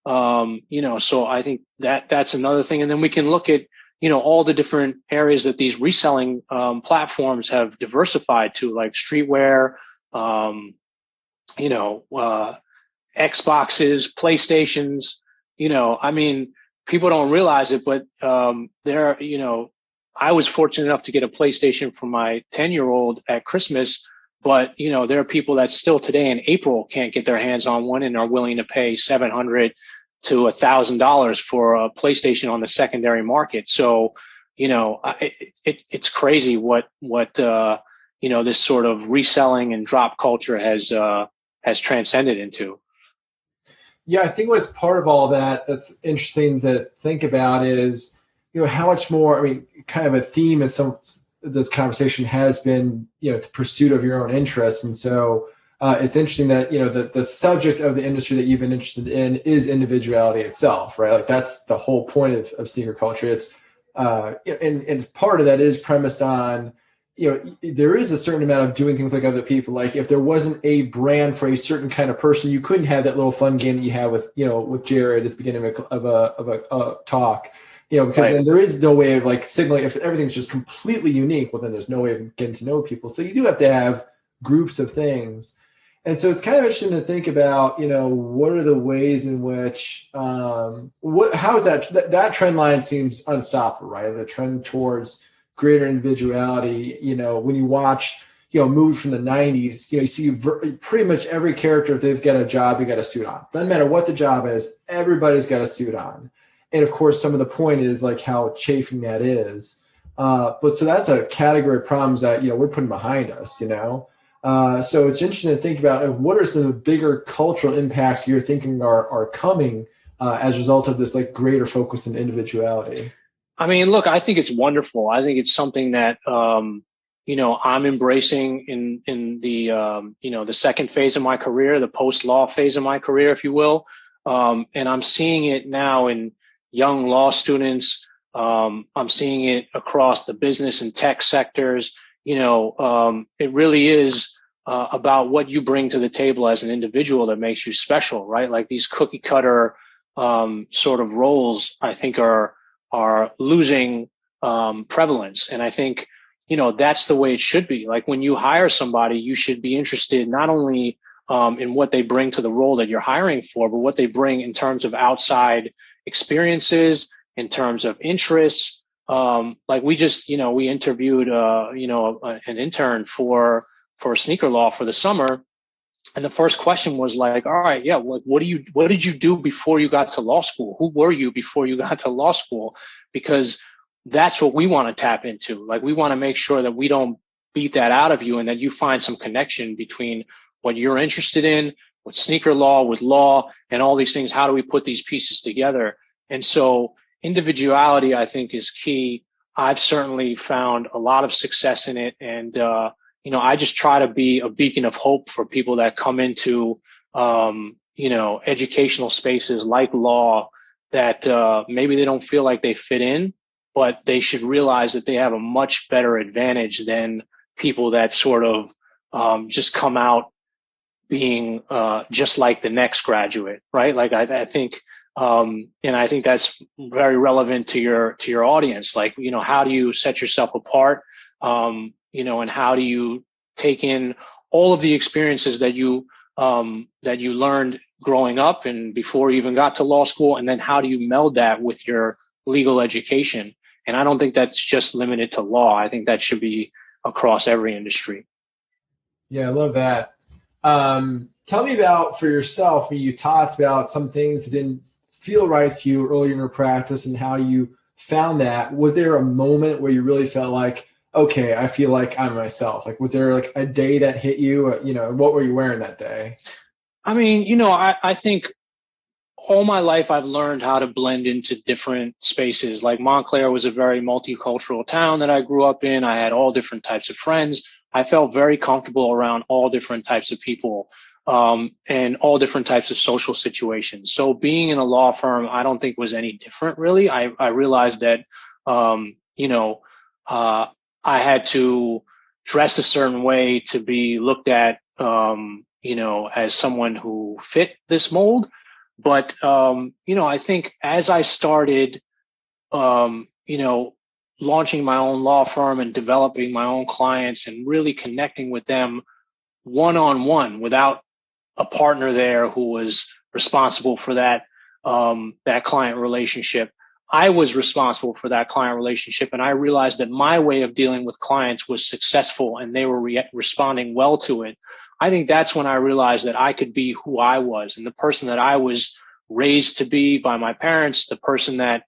So I think that's another thing. And then we can look at all the different areas that these reselling platforms have diversified to, like streetwear, Xboxes, PlayStations. I mean, people don't realize it, but I was fortunate enough to get a PlayStation for my 10-year-old at Christmas, but there are people that still today in April can't get their hands on one and are willing to pay $700 to $1,000 for a PlayStation on the secondary market. So, it's crazy what this sort of reselling and drop culture has transcended into. Yeah, I think what's part of all that's interesting to think about is, how much more, I mean, kind of a theme of this conversation has been, the pursuit of your own interests. And so it's interesting that, the subject of the industry that you've been interested in is individuality itself, right? Like that's the whole point of sneaker culture. It's, and part of that is premised on, there is a certain amount of doing things like other people. Like if there wasn't a brand for a certain kind of person, you couldn't have that little fun game that you have with Jared at the beginning of a talk, because Right. Then there is no way of like signaling. If everything's just completely unique, well, then there's no way of getting to know people. So you do have to have groups of things. And so it's kind of interesting to think about, what are the ways in which, how is that trend line seems unstoppable, right? The trend towards greater individuality. When you watch, movies from the 90s, you see pretty much every character, if they've got a job, they got a suit on. Doesn't matter what the job is, everybody's got a suit on. And of course, some of the point is like how chafing that is. But so that's a category of problems that, we're putting behind us, So it's interesting to think about what are some of the bigger cultural impacts you're thinking are coming as a result of this like greater focus on individuality. I mean, look, I think it's wonderful. I think it's something that, I'm embracing in the, the second phase of my career, the post-law phase of my career, if you will. And I'm seeing it now in young law students. I'm seeing it across the business and tech sectors. It really is about what you bring to the table as an individual that makes you special, right? Like these cookie cutter sort of roles, I think are losing prevalence. And I think, that's the way it should be. Like when you hire somebody, you should be interested not only in what they bring to the role that you're hiring for, but what they bring in terms of outside experiences, in terms of interests. Like we just, we interviewed, an intern for sneaker law for the summer. And the first question was like, all right, yeah, what did you do before you got to law school? Who were you before you got to law school? Because that's what we want to tap into. Like we want to make sure that we don't beat that out of you and that you find some connection between what you're interested in with sneaker law, with law, and all these things. How do we put these pieces together? And so individuality, I think, is key. I've certainly found a lot of success in it. And, I just try to be a beacon of hope for people that come into, educational spaces like law that maybe they don't feel like they fit in, but they should realize that they have a much better advantage than people that sort of just come out being just like the next graduate, right? Like I think, and I think that's very relevant to your audience. Like, how do you set yourself apart? And how do you take in all of the experiences that you learned growing up and before you even got to law school, and then how do you meld that with your legal education? And I don't think that's just limited to law. I think that should be across every industry. Yeah, I love that. Tell me about, for yourself, when you talked about some things that didn't feel right to you earlier in your practice and how you found that. Was there a moment where you really felt like, okay, I feel like I'm myself? Like, was there like a day that hit you? What were you wearing that day? I mean, I think all my life I've learned how to blend into different spaces. Like Montclair was a very multicultural town that I grew up in. I had all different types of friends. I felt very comfortable around all different types of people, and all different types of social situations. So being in a law firm, I don't think was any different, really. I realized that, I had to dress a certain way to be looked at, as someone who fit this mold. But, I think as I started, launching my own law firm and developing my own clients and really connecting with them one-on-one without a partner there who was responsible for that client relationship, I was responsible for that client relationship. And I realized that my way of dealing with clients was successful and they were responding well to it. I think that's when I realized that I could be who I was, and the person that I was raised to be by my parents, the person that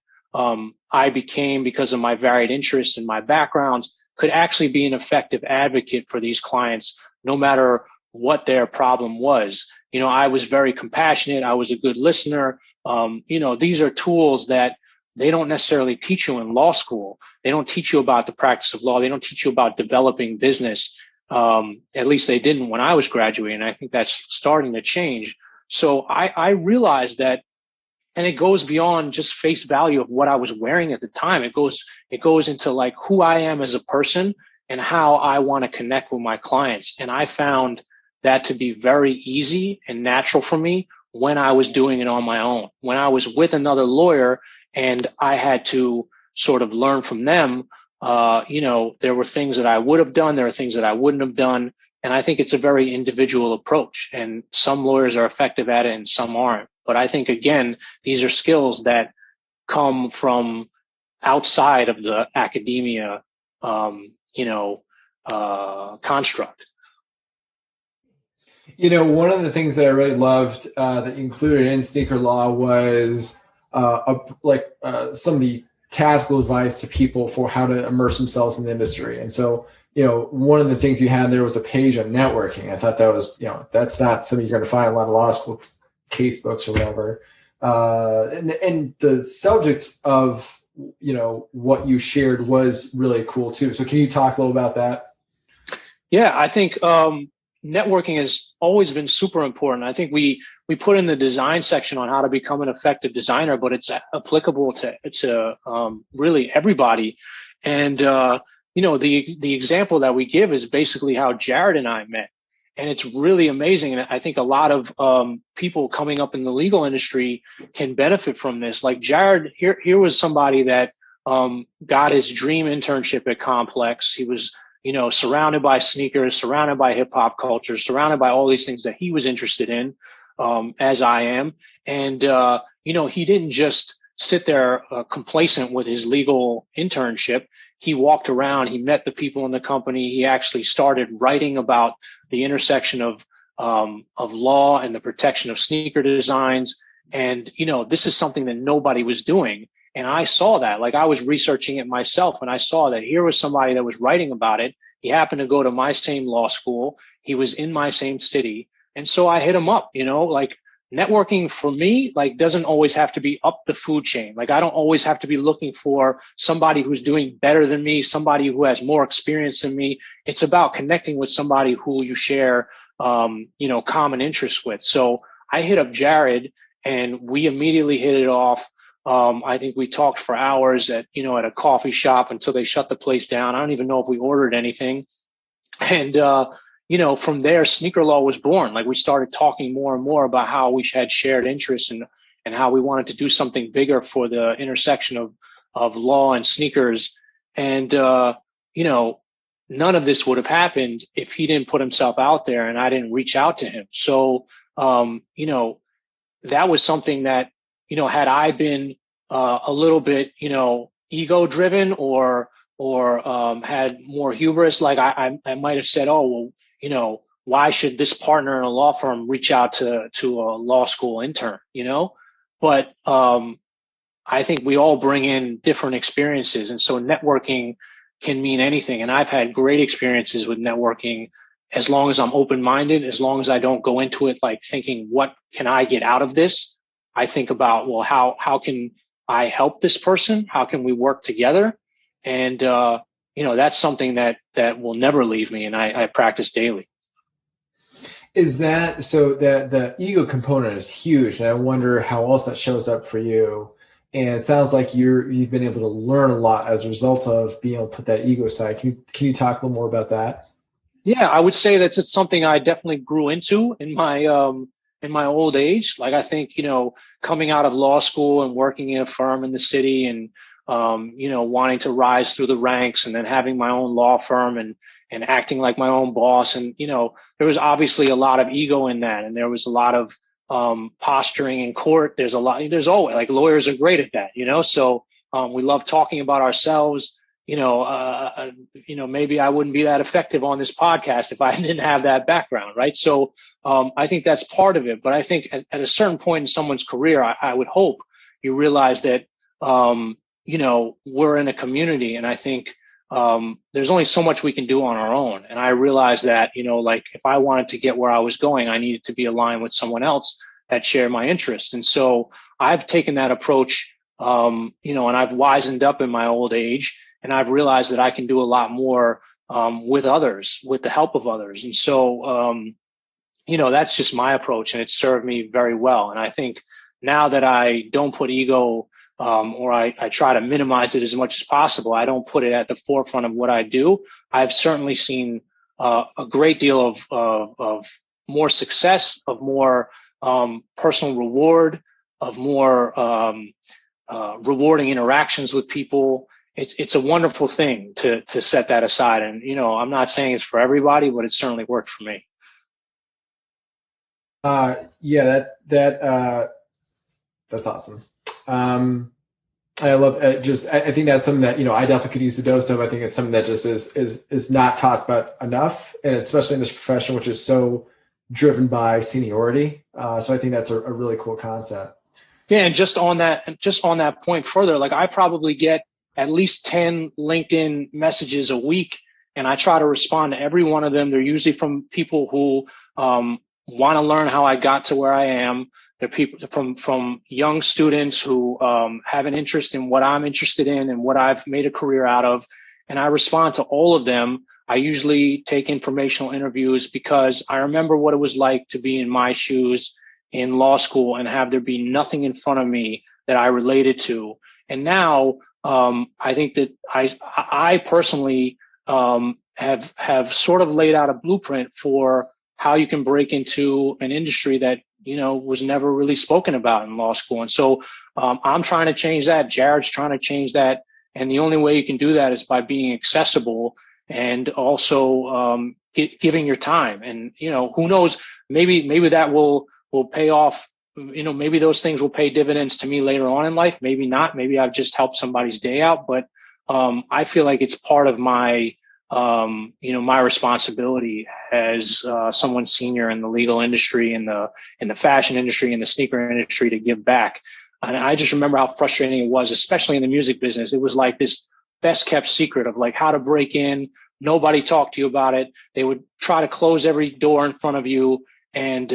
I became because of my varied interests and my backgrounds, could actually be an effective advocate for these clients, no matter what their problem was. I was very compassionate. I was a good listener. These are tools that they don't necessarily teach you in law school. They don't teach you about the practice of law. They don't teach you about developing business. At least they didn't when I was graduating. I think that's starting to change. So I realized that, and it goes beyond just face value of what I was wearing at the time. It goes into like who I am as a person and how I want to connect with my clients. And I found that to be very easy and natural for me when I was doing it on my own. When I was with another lawyer and I had to sort of learn from them, there were things that I would have done. There are things that I wouldn't have done. And I think it's a very individual approach. And some lawyers are effective at it and some aren't. But I think, again, these are skills that come from outside of the academia, construct. One of the things that I really loved that you included in Sneaker Law was some of the tactical advice to people for how to immerse themselves in the industry. And so, one of the things you had there was a page on networking. I thought that was, that's not something you're going to find in a lot of law school casebooks or whatever. And the subject of, what you shared was really cool too. So can you talk a little about that? Yeah, I think networking has always been super important. I think we put in the design section on how to become an effective designer, but it's applicable to really everybody. And the example that we give is basically how Jared and I met, and it's really amazing. And I think a lot of people coming up in the legal industry can benefit from this. Like Jared, here was somebody that got his dream internship at Complex. He was surrounded by sneakers, surrounded by hip hop culture, surrounded by all these things that he was interested in, as I am. And, he didn't just sit there complacent with his legal internship. He walked around, he met the people in the company. He actually started writing about the intersection of law and the protection of sneaker designs. And, this is something that nobody was doing. And I saw that, like I was researching it myself, and I saw that here was somebody that was writing about it. He happened to go to my same law school. He was in my same city. And so I hit him up, networking for me, like, doesn't always have to be up the food chain. Like, I don't always have to be looking for somebody who's doing better than me, somebody who has more experience than me. It's about connecting with somebody who you share, common interests with. So I hit up Jared and we immediately hit it off. I think we talked for hours at a coffee shop until they shut the place down. I don't even know if we ordered anything. And, from there, Sneaker Law was born. Like, we started talking more and more about how we had shared interests and how we wanted to do something bigger for the intersection of law and sneakers. And, none of this would have happened if he didn't put himself out there and I didn't reach out to him. So, that was something that, had I been a little bit, ego driven or had more hubris, like I might have said, oh, well, why should this partner in a law firm reach out to a law school intern, But I think we all bring in different experiences. And so networking can mean anything. And I've had great experiences with networking as long as I'm open-minded, as long as I don't go into it like thinking, what can I get out of this? I think about, well, how can I help this person? How can we work together? And, that's something that will never leave me. And I practice daily. Is that so that the ego component is huge? And I wonder how else that shows up for you. And it sounds like you've been able to learn a lot as a result of being able to put that ego aside. Can you talk a little more about that? Yeah, I would say that it's something I definitely grew into in my old age. Like, I think, coming out of law school and working in a firm in the city and, wanting to rise through the ranks and then having my own law firm and acting like my own boss. And, there was obviously a lot of ego in that. And there was a lot of posturing in court. There's always, like, lawyers are great at that, so we love talking about ourselves. Maybe I wouldn't be that effective on this podcast if I didn't have that background, right? So I think that's part of it. But I think at a certain point in someone's career, I would hope you realize that, we're in a community. And I think there's only so much we can do on our own. And I realized that, like, if I wanted to get where I was going, I needed to be aligned with someone else that shared my interests. And so I've taken that approach, and I've wisened up in my old age. And I've realized that I can do a lot more with others, with the help of others. And so, that's just my approach, and it's served me very well. And I think now that I don't put ego or I try to minimize it as much as possible, I don't put it at the forefront of what I do. I've certainly seen a great deal of more success, of more personal reward, of more rewarding interactions with people. It's a wonderful thing to set that aside. And, I'm not saying it's for everybody, but it certainly worked for me. That's awesome. I love I think that's something that, I definitely could use a dose of. I think it's something that just is not talked about enough. And especially in this profession, which is so driven by seniority. So I think that's a really cool concept. Yeah. And just on that point further, like, I probably get at least 10 LinkedIn messages a week, and I try to respond to every one of them. They're usually from people who want to learn how I got to where I am. They're people from young students who have an interest in what I'm interested in and what I've made a career out of. And I respond to all of them. I usually take informational interviews because I remember what it was like to be in my shoes in law school and have there be nothing in front of me that I related to. And now, I think that I personally have sort of laid out a blueprint for how you can break into an industry that, was never really spoken about in law school. And so I'm trying to change that. Jared's trying to change that. And the only way you can do that is by being accessible and also giving your time. And, who knows, maybe that will pay off. Maybe those things will pay dividends to me later on in life. Maybe not. Maybe I've just helped somebody's day out. But I feel like it's part of my, my responsibility as someone senior in the legal industry, in the fashion industry, in the sneaker industry, to give back. And I just remember how frustrating it was, especially in the music business. It was like this best kept secret of like how to break in. Nobody talked to you about it. They would try to close every door in front of you. And,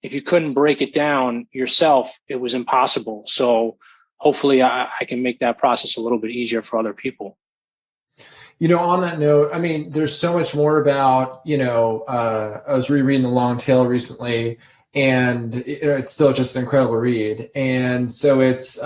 if you couldn't break it down yourself, it was impossible. So hopefully I can make that process a little bit easier for other people. On that note, I mean, there's so much more about, I was rereading The Long Tail recently, and it's still just an incredible read. And so it's,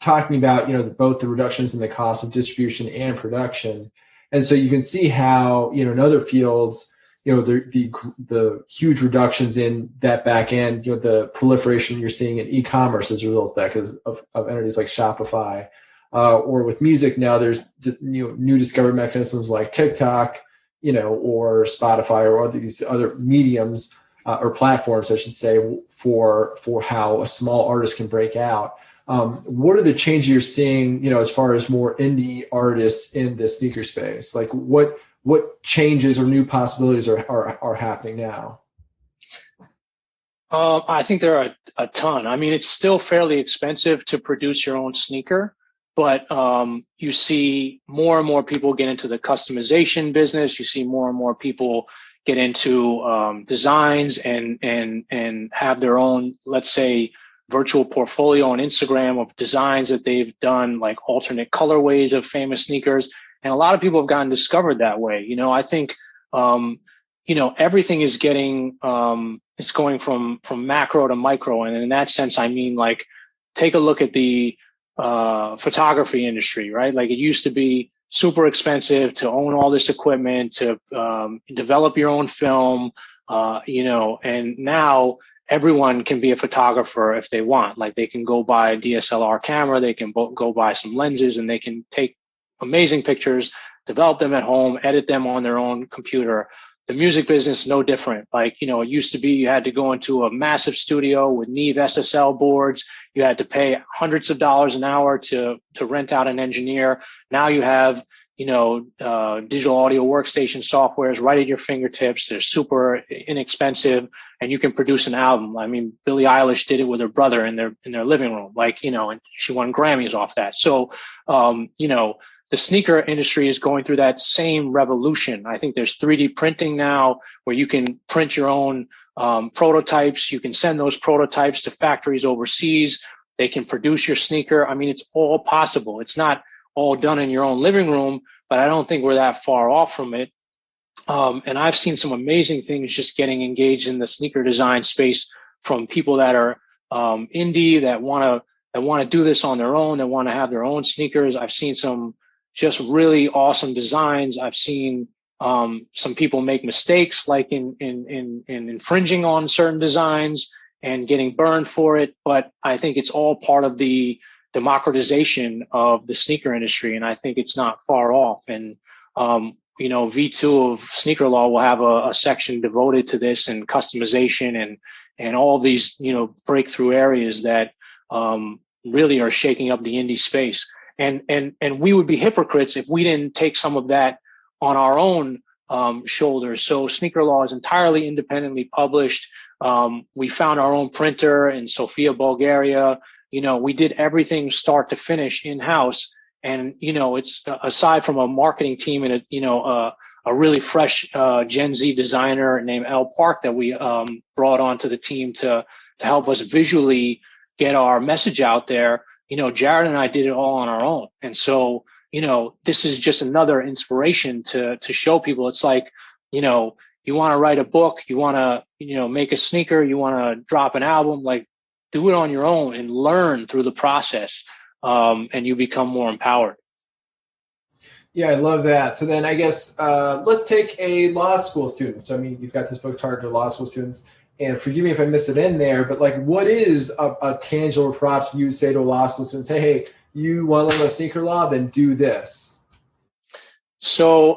talking about, both the reductions in the cost of distribution and production. And so you can see how, in other fields, the huge reductions in that back end, the proliferation you're seeing in e-commerce as a result of that, because of entities like Shopify. Or with music now, there's new discovery mechanisms like TikTok, or Spotify, or these other mediums or platforms, I should say, for how a small artist can break out. What are the changes you're seeing, as far as more indie artists in the sneaker space? Like what changes or new possibilities are happening now? I think there are a ton. I mean, it's still fairly expensive to produce your own sneaker. But you see more and more people get into the customization business. You see more and more people get into designs and have their own, let's say, virtual portfolio on Instagram of designs that they've done, like alternate colorways of famous sneakers. And a lot of people have gotten discovered that way. I think, everything is getting, it's going from macro to micro. And in that sense, I mean, like, take a look at the photography industry, right? Like, it used to be super expensive to own all this equipment, to develop your own film, and now everyone can be a photographer if they want. Like, they can go buy a DSLR camera, they can go buy some lenses, and they can take amazing pictures, develop them at home, edit them on their own computer. The music business, no different. Like, it used to be you had to go into a massive studio with Neve SSL boards. You had to pay hundreds of dollars an hour to rent out an engineer. Now you have, digital audio workstation softwares right at your fingertips. They're super inexpensive, and you can produce an album. I mean, Billie Eilish did it with her brother in their living room, and she won Grammys off that. So, the sneaker industry is going through that same revolution. I think there's 3D printing now where you can print your own prototypes. You can send those prototypes to factories overseas. They can produce your sneaker. I mean, it's all possible. It's not all done in your own living room, but I don't think we're that far off from it. And I've seen some amazing things just getting engaged in the sneaker design space from people that are indie, that want to do this on their own, that want to have their own sneakers. I've seen some just really awesome designs. I've seen some people make mistakes, like in infringing on certain designs and getting burned for it. But I think it's all part of the democratization of the sneaker industry, and I think it's not far off. And V2 of Sneaker Law will have a section devoted to this, and customization and all of these breakthrough areas that really are shaking up the indie space. And we would be hypocrites if we didn't take some of that on our own shoulders. So Sneaker Law is entirely independently published. We found our own printer in Sofia, Bulgaria. We did everything start to finish in-house. And, it's aside from a marketing team and a really fresh Gen Z designer named Elle Park that we brought onto the team to help us visually get our message out there. Jared and I did it all on our own. And so, this is just another inspiration to show people. It's like, you want to write a book, you want to, make a sneaker, you want to drop an album, like, do it on your own and learn through the process. And you become more empowered. Yeah, I love that. So then I guess let's take a law school student. So, I mean, you've got this book targeted to law school students. And forgive me if I miss it in there, but like, what is a tangible approach you say to a law school student? Say, hey, you want to learn about sneaker law? Then do this. So,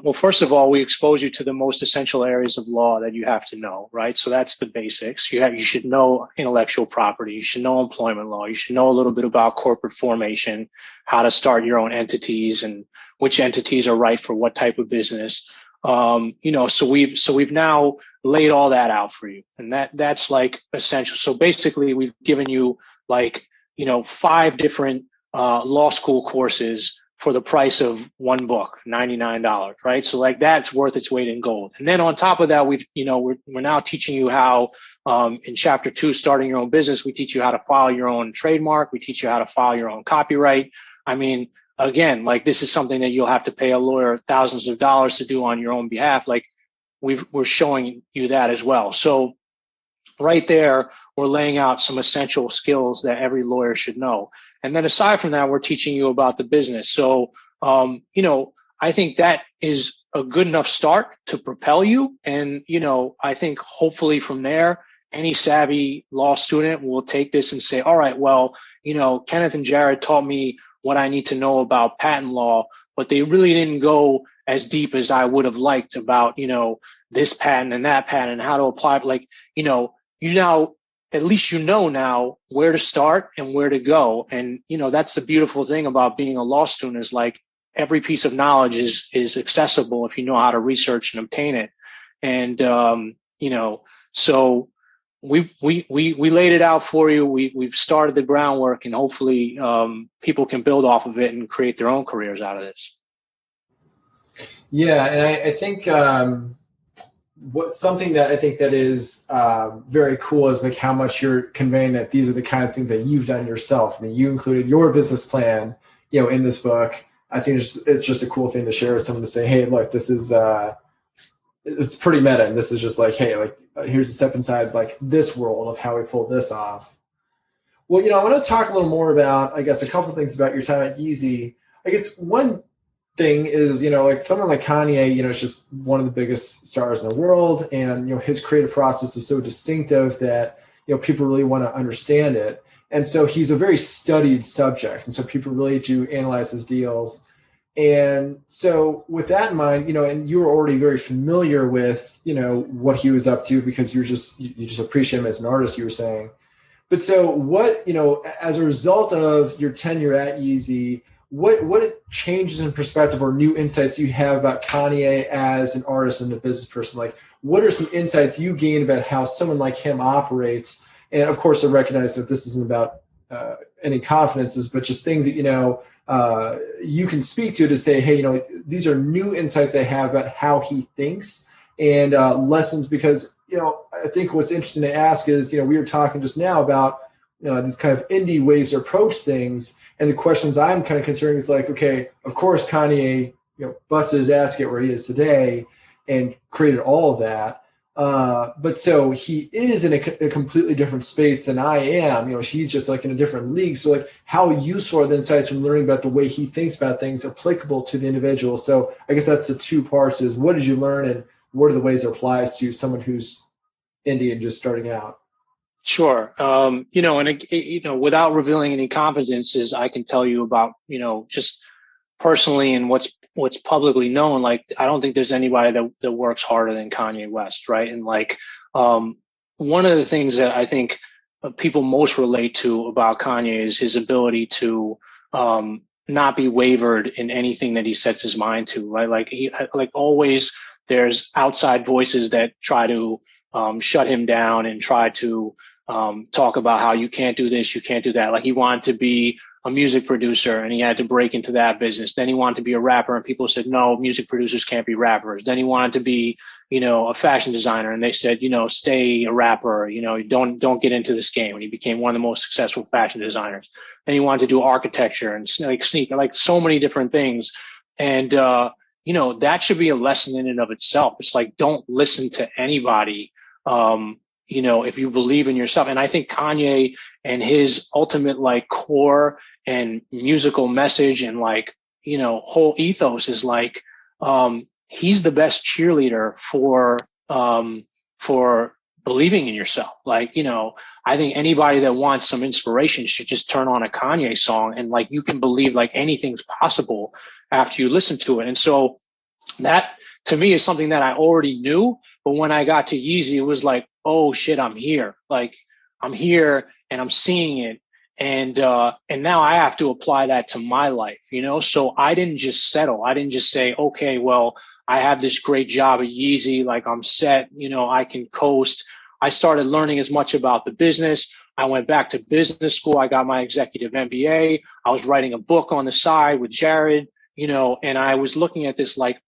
well, first of all, we expose you to the most essential areas of law that you have to know, right? So that's the basics. You should know intellectual property. You should know employment law. You should know a little bit about corporate formation, how to start your own entities, and which entities are right for what type of business. So we've now laid all that out for you, and that's like essential. So basically, we've given you 5 different law school courses for the price of one book, $99, right? So like that's worth its weight in gold. And then on top of that, we're now teaching you how, in chapter 2, starting your own business, we teach you how to file your own trademark. We teach you how to file your own copyright. I mean, again, like this is something that you'll have to pay a lawyer thousands of dollars to do on your own behalf. Like we're showing you that as well. So right there, we're laying out some essential skills that every lawyer should know. And then aside from that, we're teaching you about the business. So, I think that is a good enough start to propel you. And, I think hopefully from there, any savvy law student will take this and say, all right, well, Kenneth and Jared taught me what I need to know about patent law, but they really didn't go as deep as I would have liked about, this patent and that patent and how to apply. Like, at least now where to start and where to go. And, that's the beautiful thing about being a law student is like every piece of knowledge is accessible if you know how to research and obtain it. And, so we laid it out for you. We've started the groundwork, and hopefully people can build off of it and create their own careers out of this. Yeah. And I think, something that I think that is very cool is like how much you're conveying that these are the kind of things that you've done yourself. I mean, you included your business plan, in this book. I think it's just a cool thing to share with someone to say, hey, look, this is it's pretty meta, and this is just like, hey, like here's a step inside like this world of how we pull this off. Well, I want to talk a little more about, I guess, a couple of things about your time at Yeezy. I guess one thing is, like someone like Kanye, is just one of the biggest stars in the world. And, his creative process is so distinctive that, people really want to understand it. And so he's a very studied subject. And so people really do analyze his deals. And so with that in mind, and you were already very familiar with, what he was up to because you just appreciate him as an artist, you were saying. But so what, as a result of your tenure at Yeezy, what changes in perspective or new insights you have about Kanye as an artist and a business person? Like, what are some insights you gain about how someone like him operates? And of course, I recognize that this isn't about any confidences, but just things that, you can speak to say, hey, these are new insights I have about how he thinks and lessons, because, I think what's interesting to ask is, we were talking just now about, these kind of indie ways to approach things. And the questions I'm kind of considering is like, okay, of course, Kanye, busted his ass to get where he is today and created all of that. But so he is in a completely different space than I am. He's just like in a different league. So like how useful are the insights from learning about the way he thinks about things applicable to the individual? So I guess that's the two parts is what did you learn and what are the ways it applies to someone who's indie and just starting out? Sure. Without revealing any confidences, I can tell you about, just personally and what's publicly known. Like, I don't think there's anybody that works harder than Kanye West. Right. And like, one of the things that I think people most relate to about Kanye is his ability to, not be wavered in anything that he sets his mind to. Right. Like always there's outside voices that try to, shut him down and try to, talk about how you can't do this, you can't do that. Like he wanted to be a music producer and he had to break into that business. Then he wanted to be a rapper and people said, no, music producers can't be rappers. Then he wanted to be, a fashion designer and they said, stay a rapper, don't get into this game. And he became one of the most successful fashion designers. Then he wanted to do architecture and sneaker, like so many different things. And, that should be a lesson in and of itself. It's like, don't listen to anybody, if you believe in yourself. And I think Kanye and his ultimate like core and musical message and like, whole ethos is like, he's the best cheerleader for believing in yourself. Like, I think anybody that wants some inspiration should just turn on a Kanye song and like, you can believe like anything's possible after you listen to it. And so that to me is something that I already knew. But when I got to Yeezy, it was like, oh shit, I'm here. Like I'm here and I'm seeing it. And now I have to apply that to my life, So I didn't just settle. I didn't just say, okay, well, I have this great job at Yeezy. Like I'm set, I can coast. I started learning as much about the business. I went back to business school. I got my executive MBA. I was writing a book on the side with Jared. and I was looking at this like,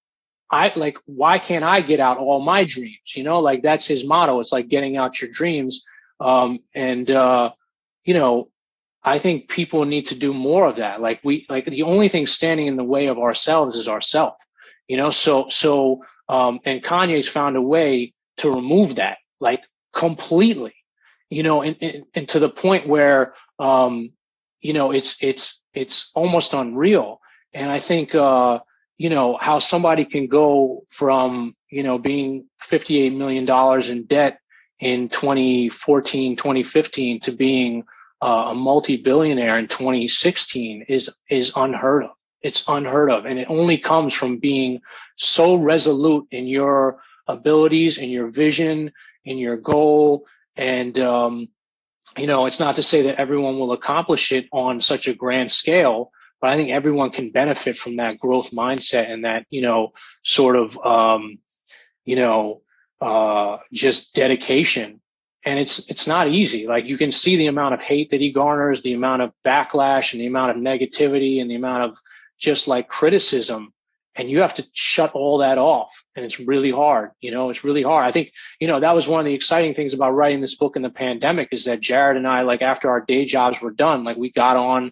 why can't I get out all my dreams? Like that's his motto. It's like getting out your dreams. And I think people need to do more of that. Like the only thing standing in the way of ourselves is ourselves, and Kanye's found a way to remove that, like completely, and to the point where, it's almost unreal. And I think, how somebody can go from, being $58 million in debt in 2014, 2015 to being a multi-billionaire in 2016 is unheard of. It's unheard of. And it only comes from being so resolute in your abilities, in your vision, in your goal. And, it's not to say that everyone will accomplish it on such a grand scale, but I think everyone can benefit from that growth mindset and that, sort of, just dedication. And it's not easy. Like you can see the amount of hate that he garners, the amount of backlash and the amount of negativity and the amount of just like criticism. And you have to shut all that off. And it's really hard. It's really hard. I think, that was one of the exciting things about writing this book in the pandemic is that Jared and I, like after our day jobs were done, like we got on,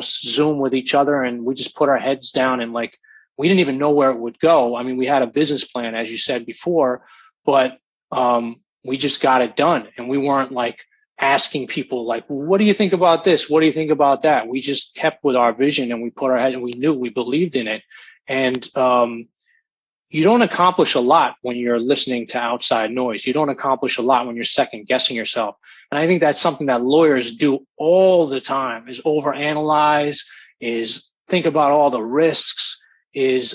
Zoom with each other and we just put our heads down and like, we didn't even know where it would go. I mean, we had a business plan, as you said before, but we just got it done. And we weren't like asking people like, what do you think about this? What do you think about that? We just kept with our vision and we put our head and we knew we believed in it. And you don't accomplish a lot when you're listening to outside noise. You don't accomplish a lot when you're second guessing yourself. And I think that's something that lawyers do all the time is overanalyze, is think about all the risks, is,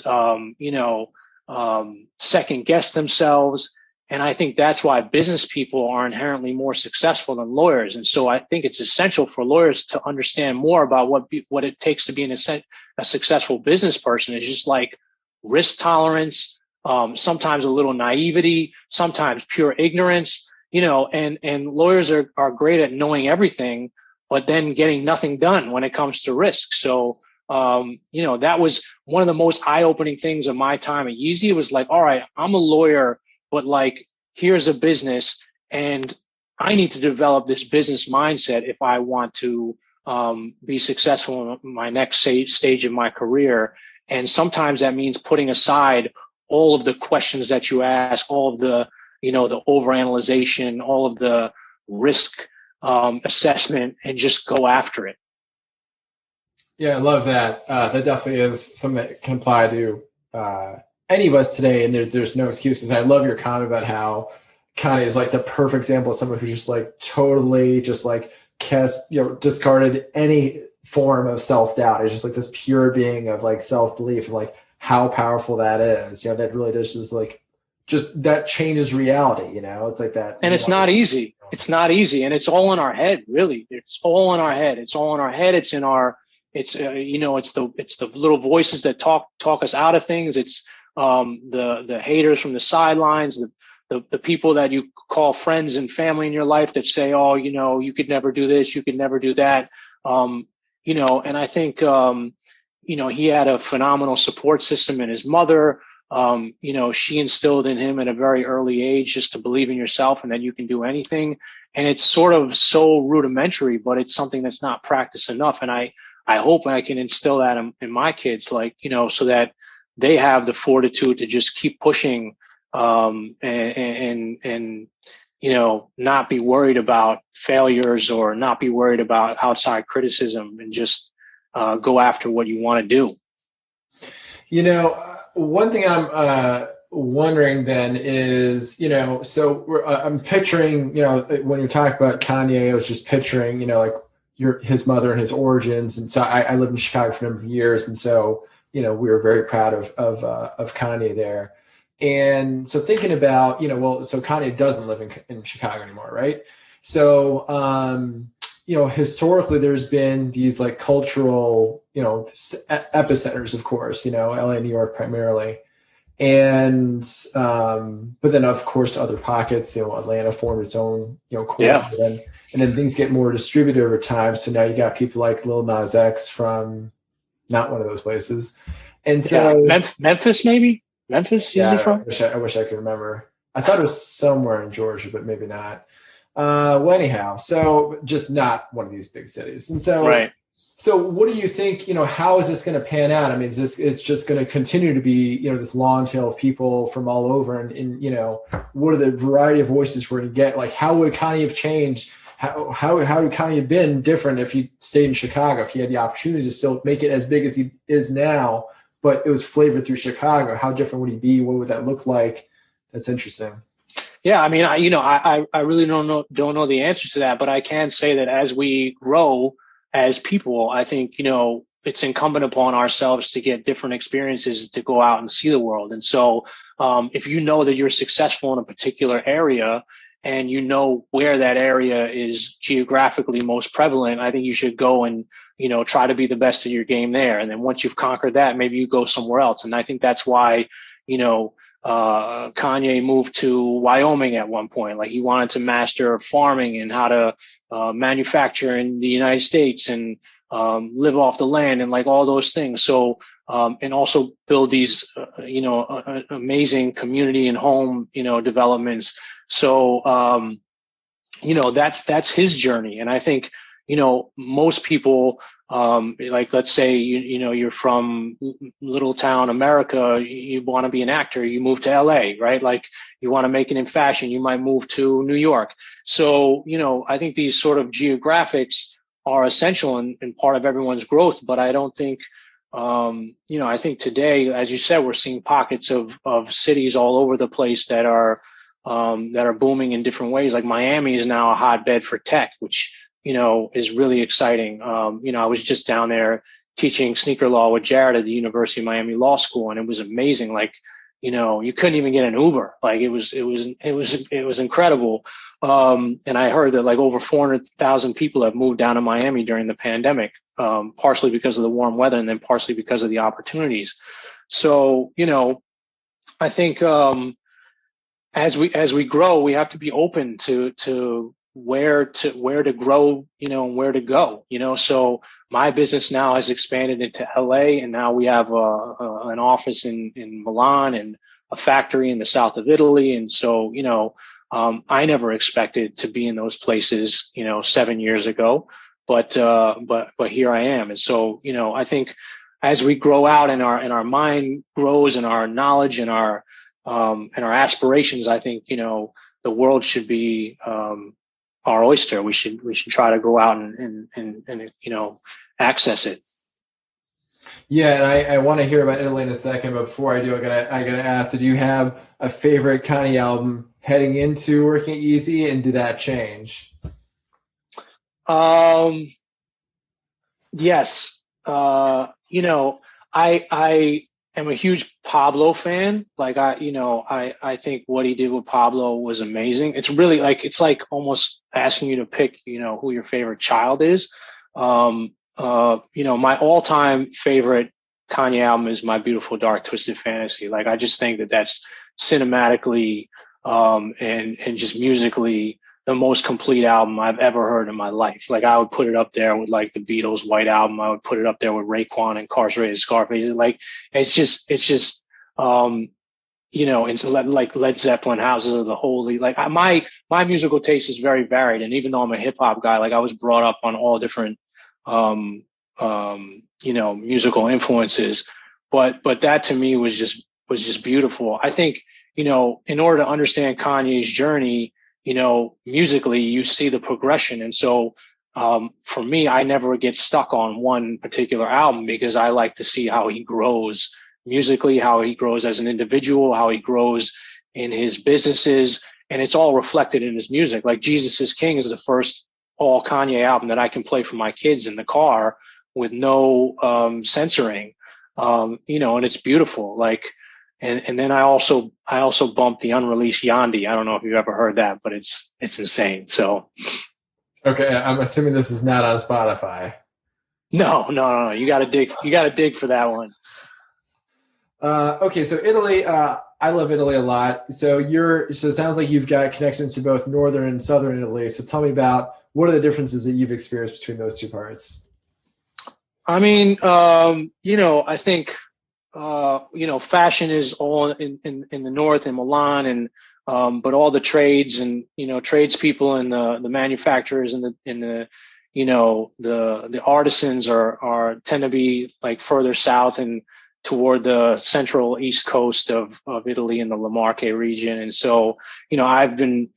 second guess themselves. And I think that's why business people are inherently more successful than lawyers. And so I think it's essential for lawyers to understand more about what it takes to be a successful business person. Is just like risk tolerance, sometimes a little naivety, sometimes pure ignorance, and lawyers are great at knowing everything, but then getting nothing done when it comes to risk. So, that was one of the most eye-opening things of my time at Yeezy. It was like, all right, I'm a lawyer, but like, here's a business and I need to develop this business mindset if I want to be successful in my next stage of my career. And sometimes that means putting aside all of the questions that you ask, all of the, the overanalyzation, all of the risk assessment, and just go after it. Yeah, I love that. That definitely is something that can apply to any of us today, and there's no excuses. I love your comment about how Kanye is like the perfect example of someone who's just like totally just like discarded any form of self-doubt. It's just like this pure being of like self-belief and like how powerful that is. That really just like just that changes reality. It's like that. And it's not easy. It's not easy, and it's all in our head. Really, it's all in our head. It's all in our head. It's in our. It's it's the little voices that talk us out of things. It's the haters from the sidelines, the people that you call friends and family in your life that say, oh, you could never do this, you could never do that. And I think, he had a phenomenal support system in his mother. She instilled in him at a very early age just to believe in yourself and that you can do anything. And it's sort of so rudimentary, but it's something that's not practiced enough. And I hope I can instill that in my kids, like, so that they have the fortitude to just keep pushing, and not be worried about failures or not be worried about outside criticism and just go after what you want to do. One thing I'm wondering then is, so I'm picturing, when you're talking about Kanye, I was just picturing, like his mother and his origins. And so I lived in Chicago for a number of years. And so, we were very proud of Kanye there. And so thinking about, so Kanye doesn't live in Chicago anymore, right? So, historically there's been these like cultural, epicenters, of course, LA, New York primarily. And, but then of course other pockets, Atlanta formed its own, core. Yeah. And then things get more distributed over time. So now you got people like Lil Nas X from not one of those places. And so Memphis, maybe Memphis. Is he from? I wish I could remember. I thought it was somewhere in Georgia, but maybe not. Well, anyhow, so just not one of these big cities. And so, right. So what do you think, how is this going to pan out? I mean, it's just going to continue to be, this long tail of people from all over, and what are the variety of voices we're going to get? Like, how would Kanye have changed? How would Kanye have been different if he stayed in Chicago, if he had the opportunity to still make it as big as he is now, but it was flavored through Chicago? How different would he be? What would that look like? That's interesting. Yeah, I mean, I really don't know the answer to that, but I can say that as we grow as people, I think, it's incumbent upon ourselves to get different experiences to go out and see the world. And so if you know that you're successful in a particular area and you know where that area is geographically most prevalent, I think you should go and, try to be the best in your game there. And then once you've conquered that, maybe you go somewhere else. And I think that's why, Kanye moved to Wyoming at one point. Like, he wanted to master farming and how to manufacture in the United States and live off the land and like all those things. So, and also build these, amazing community and home, developments. So, that's his journey. And I think, most people, like, let's say, you're from little town America, you want to be an actor, you move to LA, right? Like, you want to make it in fashion, you might move to New York. So, I think these sort of geographics are essential and part of everyone's growth. But I don't think, I think today, as you said, we're seeing pockets of cities all over the place that are booming in different ways. Like, Miami is now a hotbed for tech, which, is really exciting. I was just down there teaching sneaker law with Jared at the University of Miami Law School, and it was amazing. Like, you couldn't even get an Uber. Like, it was incredible. And I heard that like over 400,000 people have moved down to Miami during the pandemic, partially because of the warm weather and then partially because of the opportunities. So, I think as we grow, we have to be open to where to grow, and where to go, so my business now has expanded into LA, and now we have an office in Milan and a factory in the south of Italy. And so, I never expected to be in those places, 7 years ago, but here I am. And so, I think as we grow out and our mind grows and our knowledge and our aspirations, I think, the world should be, our oyster. We should try to go out and access it. Yeah, and I want to hear about Italy in a second, but before I do, I gotta ask: did you have a favorite Kanye album heading into working at Yeezy, and did that change? Yes. I am a huge Pablo fan. Like, I think what he did with Pablo was amazing. It's really it's like almost asking you to pick, who your favorite child is. My all-time favorite Kanye album is My Beautiful Dark Twisted Fantasy. Like, I just think that that's cinematically, and just musically the most complete album I've ever heard in my life. Like, I would put it up there with like the Beatles' White Album. I would put it up there with Raekwon Incarcerated Scarface. Like, it's just, it's like Led Zeppelin, Houses of the Holy. Like, my musical taste is very varied. And even though I'm a hip hop guy, like, I was brought up on all different, musical influences, but that to me was just beautiful. I think, in order to understand Kanye's journey, musically, you see the progression. And so, for me, I never get stuck on one particular album because I like to see how he grows musically, how he grows as an individual, how he grows in his businesses. And it's all reflected in his music. Like, Jesus is King is the first all Kanye album that I can play for my kids in the car with no censoring, and it's beautiful. Like, and then I also bumped the unreleased Yandi. I don't know if you've ever heard that, but it's insane. So, okay, I'm assuming this is not on Spotify. No. You got to dig for that one. Okay, so Italy, I love Italy a lot. So it sounds like you've got connections to both northern and southern Italy. So tell me about what are the differences that you've experienced between those two parts? I mean, I think, fashion is all in the North in Milan, and but all the trades and, tradespeople and the manufacturers and the artisans are tend to be like further south and toward the central east coast of Italy in the La Marche region. And so, I've been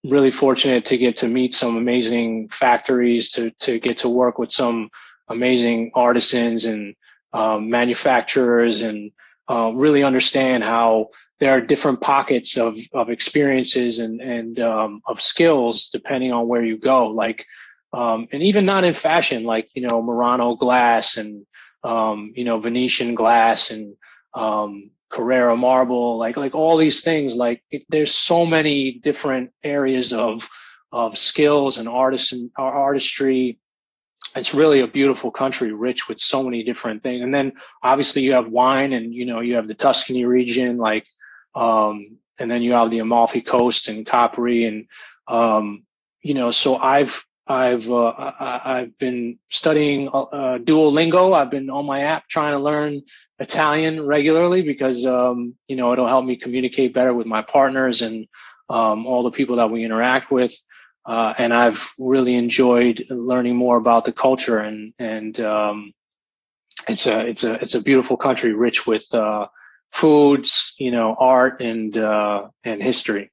really fortunate to get to meet some amazing factories, to get to work with some amazing artisans and manufacturers, and really understand how there are different pockets of experiences and of skills depending on where you go. Like, and even not in fashion, like, Murano glass and, Venetian glass and Carrara marble, like all these things. Like, there's so many different areas of skills and artistry. It's really a beautiful country, rich with so many different things. And then obviously you have wine, and, you have the Tuscany region, like, and then you have the Amalfi Coast and Capri. And, so I've been studying Duolingo. I've been on my app trying to learn Italian regularly because, it'll help me communicate better with my partners and all the people that we interact with. And I've really enjoyed learning more about the culture, and it's a beautiful country, rich with foods, art and history.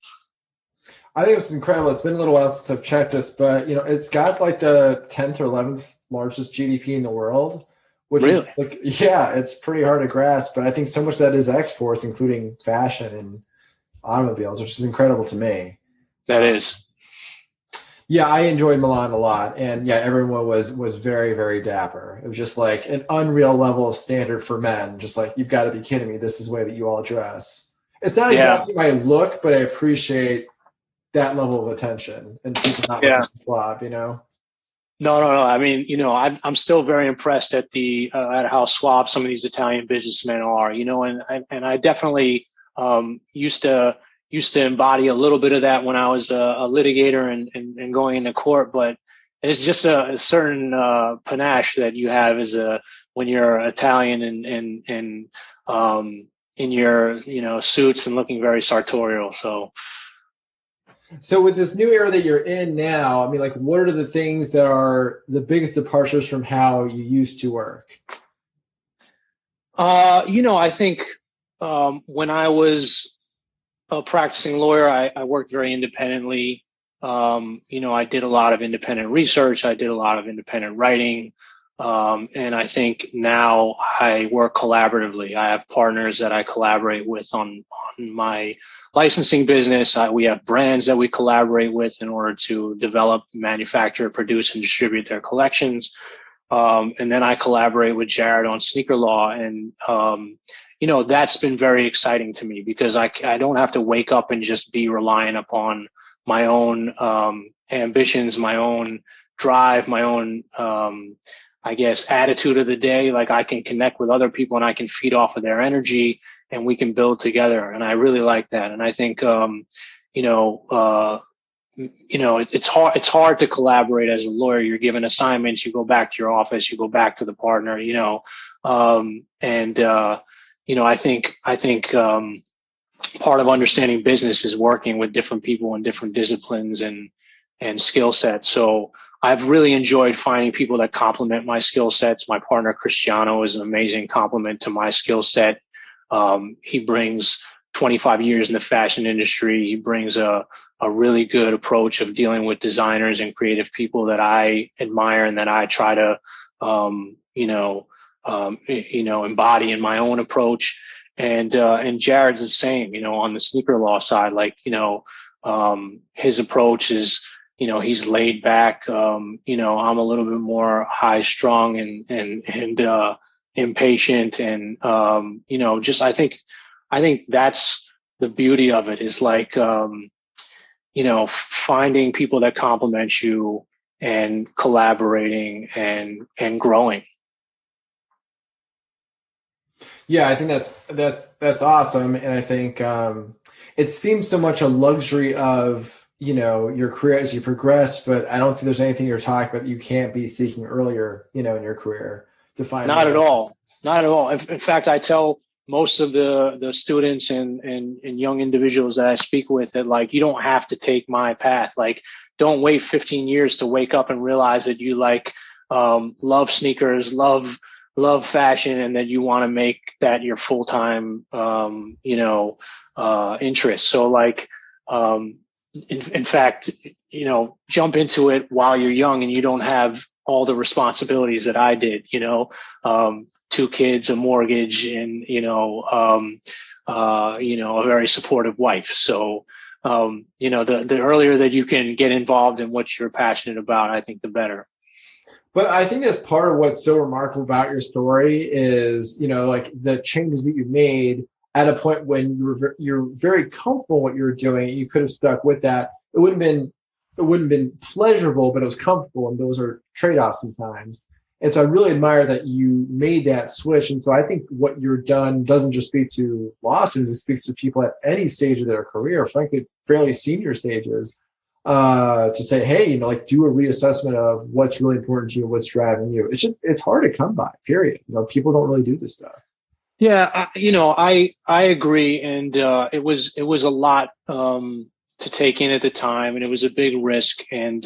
I think it's incredible. It's been a little while since I've checked this, but it's got like the 10th or 11th largest GDP in the world, which Really? is like, yeah, it's pretty hard to grasp. But I think so much of that is exports, including fashion and automobiles, which is incredible to me. That is. Yeah, I enjoyed Milan a lot, and yeah, everyone was very, very dapper. It was just like an unreal level of standard for men. Just like, you've got to be kidding me. This is the way that you all dress. It's not exactly my look, but I appreciate that level of attention and people not looking slob. No. I mean, I'm still very impressed at how suave some of these Italian businessmen are. And I definitely used to embody a little bit of that when I was a litigator and going into court. But it's just a certain panache that you have when you're Italian and in your suits and looking very sartorial. So with this new era that you're in now, I mean, like, what are the things that are the biggest departures from how you used to work? I think when I was a practicing lawyer, I worked very independently. I did a lot of independent research. I did a lot of independent writing. And I think now I work collaboratively. I have partners that I collaborate with on my licensing business. We have brands that we collaborate with in order to develop, manufacture, produce, and distribute their collections. And then I collaborate with Jared on sneaker law. And, that's been very exciting to me because I don't have to wake up and just be reliant upon my own ambitions, my own drive, my own, attitude of the day. Like, I can connect with other people and I can feed off of their energy and we can build together. And I really like that. And I think, it's hard to collaborate as a lawyer. You're given assignments, you go back to your office, you go back to the partner, I think part of understanding business is working with different people in different disciplines and skill sets. So I've really enjoyed finding people that complement my skill sets. My partner, Cristiano, is an amazing complement to my skill set. He brings 25 years in the fashion industry. He brings a really good approach of dealing with designers and creative people that I admire and that I try to, embody in my own approach. And Jared's the same, on the sneaker law side. Like, his approach is, he's laid back. I'm a little bit more high strung and impatient. And, I think that's the beauty of it, is like, finding people that complement you and collaborating and growing. Yeah, I think that's awesome. And I think it seems so much a luxury of, your career as you progress, but I don't think there's anything you're talking about that you can't be seeking earlier, in your career to find. Not at all. Not at all. In fact, I tell most of the students and young individuals that I speak with that, like, you don't have to take my path. Like, don't wait 15 years to wake up and realize that you love sneakers, love fashion, and that you want to make that your full-time, interest. So in fact, jump into it while you're young and you don't have all the responsibilities that I did, 2 kids, a mortgage, and, a very supportive wife. So, the earlier that you can get involved in what you're passionate about, I think the better. But I think that's part of what's so remarkable about your story is, the changes that you made at a point when you're very comfortable in what you were doing. You could have stuck with that. It wouldn't have been pleasurable, but it was comfortable, and those are trade-offs sometimes. And so I really admire that you made that switch. And so I think what you're done doesn't just speak to law students, it speaks to people at any stage of their career, frankly, fairly senior stages, to say, hey, do a reassessment of what's really important to you, what's driving you. It's hard to come by, period. People don't really do this stuff. Yeah, I agree, and it was a lot to take in at the time, and it was a big risk. And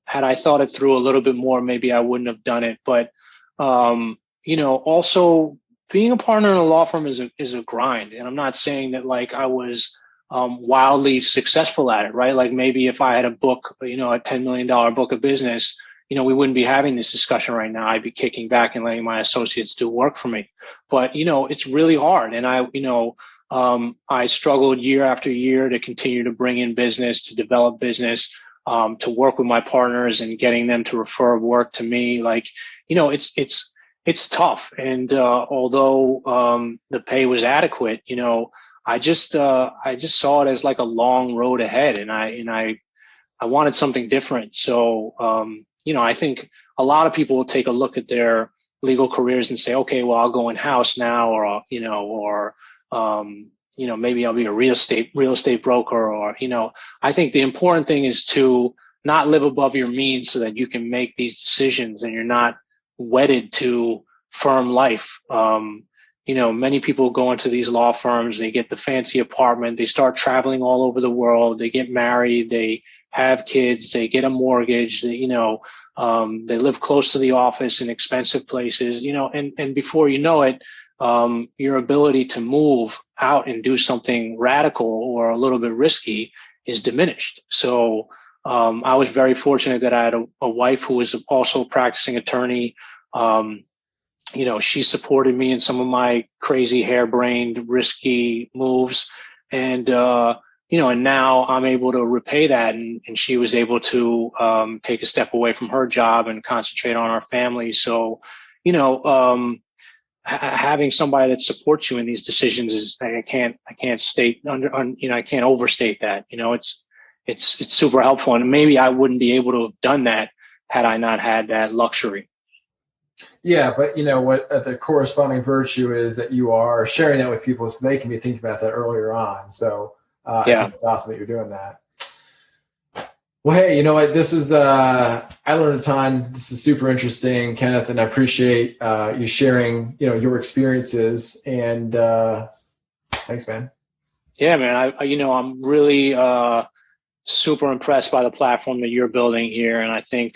had I thought it through a little bit more, maybe I wouldn't have done it. But also being a partner in a law firm is a grind, and I'm not saying that I was wildly successful at it, right? Like, maybe if I had a book, a $10 million book of business, we wouldn't be having this discussion right now. I'd be kicking back and letting my associates do work for me. But, it's really hard. And I struggled year after year to continue to bring in business, to develop business, to work with my partners and getting them to refer work to me. It's tough. And although the pay was adequate, I just saw it as a long road ahead, and I wanted something different. So, I think a lot of people will take a look at their legal careers and say, okay, well, I'll go in-house now, or maybe I'll be a real estate broker, or, I think the important thing is to not live above your means so that you can make these decisions and you're not wedded to firm life. Many people go into these law firms, they get the fancy apartment, they start traveling all over the world, they get married, they have kids, they get a mortgage, they live close to the office in expensive places, and before you know it, your ability to move out and do something radical or a little bit risky is diminished. So I was very fortunate that I had a wife who was also a practicing attorney. She supported me in some of my crazy, harebrained, risky moves. And, and now I'm able to repay that. And she was able to take a step away from her job and concentrate on our family. So, having somebody that supports you in these decisions is, I can't overstate that. It's super helpful. And maybe I wouldn't be able to have done that had I not had that luxury. Yeah, but what the corresponding virtue is that you are sharing that with people so they can be thinking about that earlier on. So I think it's awesome that you're doing that. Well, hey, you know what? This is I learned a ton. This is super interesting, Kenneth, and I appreciate you sharing your experiences. And thanks, man. Yeah, man. I'm really super impressed by the platform that you're building here, and I think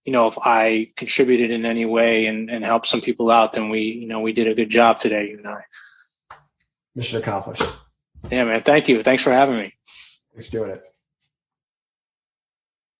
if I contributed in any way and helped some people out, then we did a good job today, you and I. Mission accomplished. Yeah, man. Thank you. Thanks for having me. Thanks for doing it.